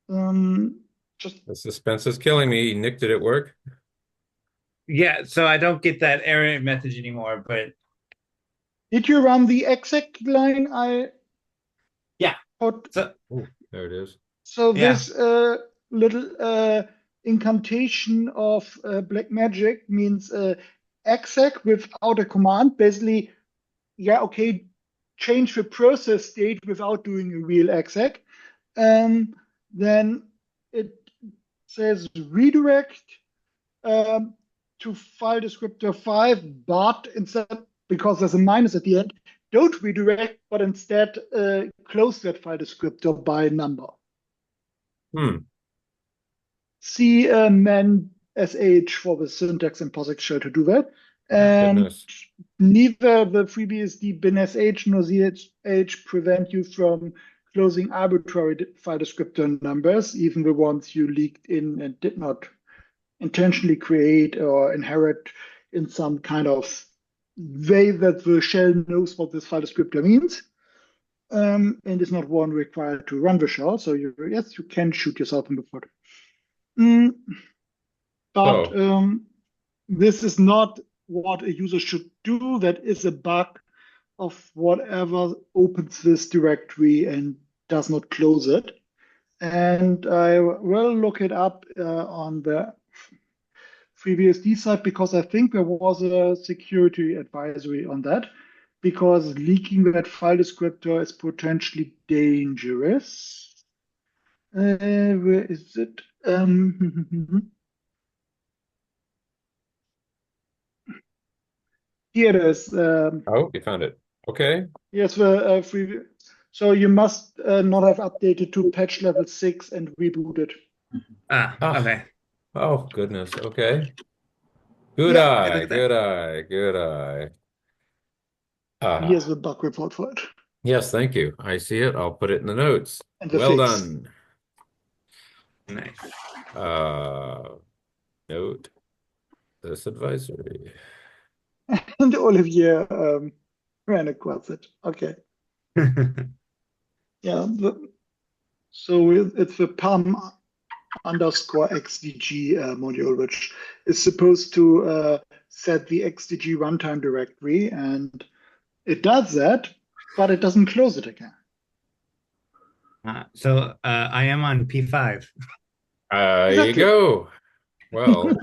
The suspense is killing me. Nick, did it work? Yeah, so I don't get that error message anymore, but did you run the exec line I put? So there it is. So this little incantation of black magic means exec without a command. Basically, change the process state without doing a real exec. Then it says redirect to file descriptor 5, but instead, because there's a minus at the end, don't redirect, but instead close that file descriptor by number. See man sh for the syntax in POSIX shell to do that. And neither the FreeBSD bin sh nor zh prevent you from closing arbitrary file descriptor numbers, even the ones you leaked in and did not intentionally create or inherit in some kind of way that the shell knows what this file descriptor means. And is not one required to run the shell. So yes, you can shoot yourself in the foot. But this is not what a user should do. That is a bug of whatever opens this directory and does not close it. And I will look it up on the FreeBSD side, because I think there was a security advisory on that, because leaking that file descriptor is potentially dangerous. Where is it? Here it is. Oh, you found it. Okay. Yes, free. So you must not have updated to patch level 6 and rebooted. Okay. Oh, goodness. Okay. Good eye. Here's the bug report for it. Yes, thank you. I see it. I'll put it in the notes. And the Well fix. done. Nice. Note this advisory. And Olivier ran across it. Okay. Yeah. So it's the PAM _ XDG module, which is supposed to set the XDG runtime directory, and it does that, but it doesn't close it again. So I am on P5. You go. Well,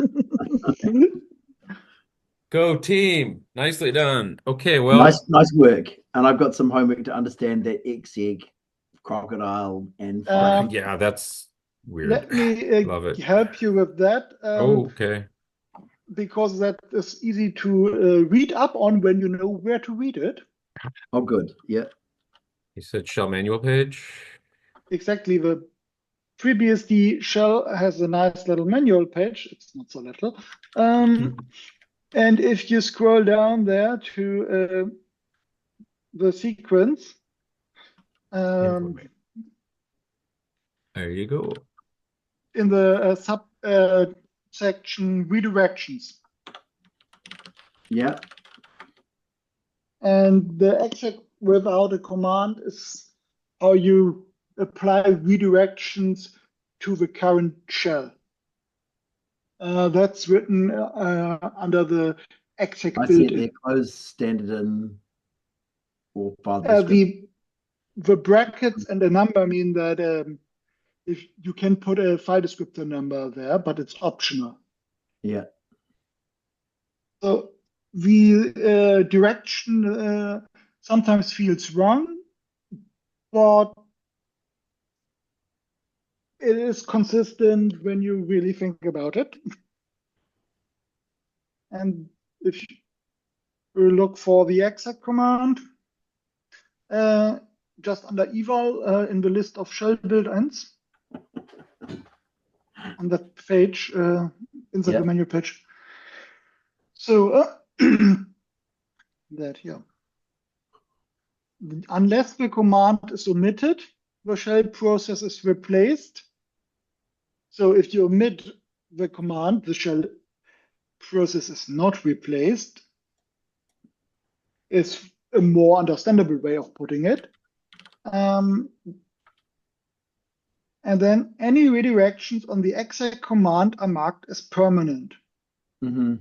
go team. Nicely done. Okay, well. Nice work. And I've got some homework to understand that exec, crocodile, and yeah, that's weird. Let me Love it. help you with that. Okay. Because that is easy to read up on when you know where to read it. Oh, good. Yeah. You said shell manual page? Exactly. The FreeBSD shell has a nice little manual page. It's not so little. And if you scroll down there to the sequence, there you go. In the sub section redirections. Yeah. And the exec without a command is how you apply redirections to the current shell. That's written under the exec I see it built-in. there, close standard in or file descriptor. The brackets and the number mean that if you can put a file descriptor number there, but it's optional. Yeah. So the direction sometimes feels wrong, but it is consistent when you really think about it. And if you look for the exec command, just under eval in the list of shell build-ins on that page, inside the menu page. So that here. Unless the command is omitted, the shell process is replaced. So if you omit the command, the shell process is not replaced, is a more understandable way of putting it. And then any redirections on the exec command are marked as permanent. Mm-hmm.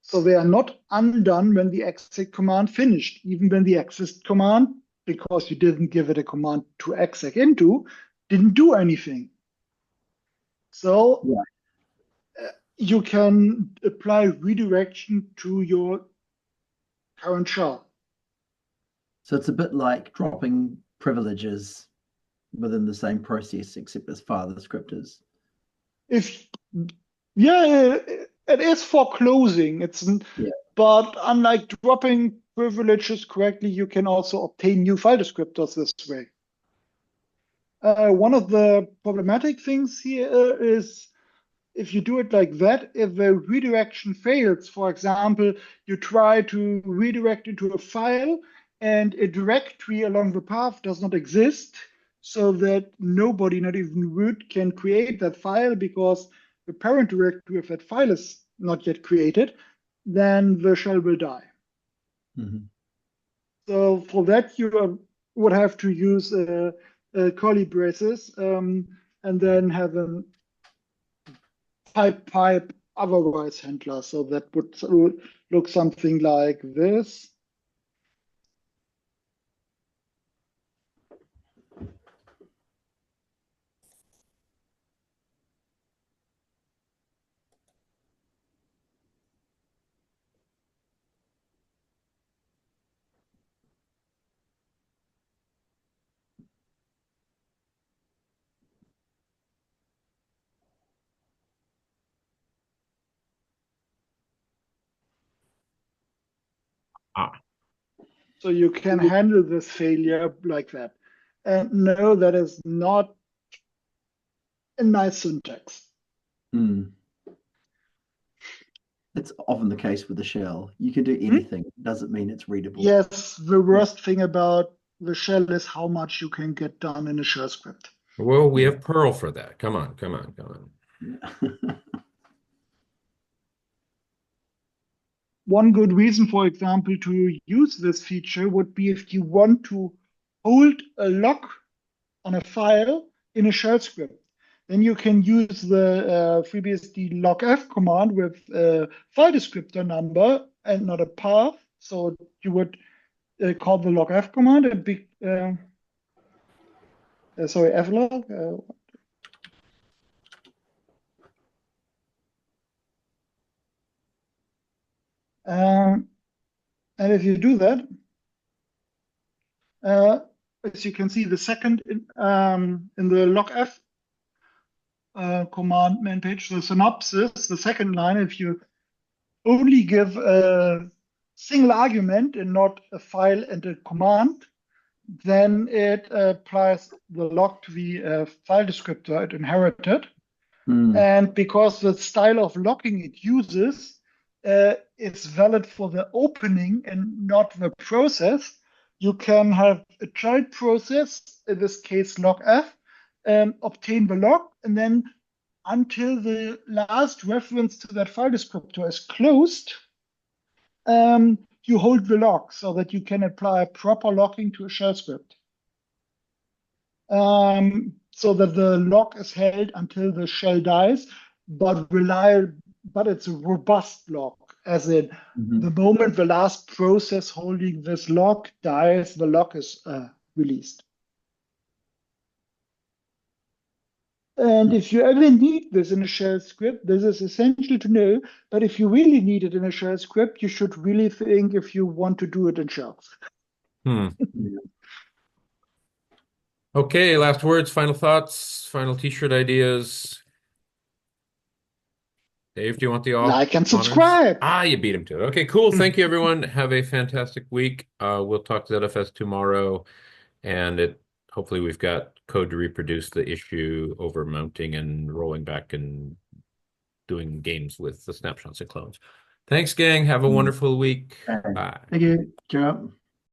So they are not undone when the exec command finished, even when the exec command, because you didn't give it a command to exec into, didn't do anything. So you can apply redirection to your current shell. So it's a bit like dropping privileges within the same process, except as file descriptors. It is for closing. But unlike dropping privileges correctly, you can also obtain new file descriptors this way. One of the problematic things here is if you do it like that, if the redirection fails, for example, you try to redirect into a file and a directory along the path does not exist, so that nobody, not even root, can create that file because the parent directory of that file is not yet created, then the shell will die. Mm-hmm. So for that, you would have to use curly braces and then have a pipe otherwise handler. So that would look something like this. So you can handle this failure like that. And no, that is not a nice syntax. It's often the case with the shell. You can do anything. It doesn't mean it's readable. Yes, the worst thing about the shell is how much you can get done in a shell script. Well, we have Perl for that. Come on, come on, come on. One good reason, for example, to use this feature would be if you want to hold a lock on a file in a shell script. Then you can use the FreeBSD logf command with a file descriptor number and not a path. So you would call the logf command a big, flog. And if you do that, as you can see, the second in the logf command main page, the synopsis, the second line, if you only give a single argument and not a file and a command, then it applies the log to the file descriptor it inherited. And because the style of logging it uses is valid for the opening and not the process, you can have a child process, in this case logf, obtain the log, and then until the last reference to that file descriptor is closed, you hold the lock so that you can apply proper locking to a shell script. So that the lock is held until the shell dies, but it's a robust lock, as in the moment the last process holding this lock dies, the lock is released. And if you ever need this in a shell script, this is essential to know. But if you really need it in a shell script, you should really think if you want to do it in shells. Okay, last words, final thoughts, final t-shirt ideas. Dave, do you want the Like and honors? subscribe. You beat him to it. Okay, cool. Thank you, everyone. Have a fantastic week. We'll talk to ZFS tomorrow, and hopefully we've got code to reproduce the issue over mounting and rolling back and doing games with the snapshots and clones. Thanks, gang. Have a wonderful week. Bye. Thank you. Ciao.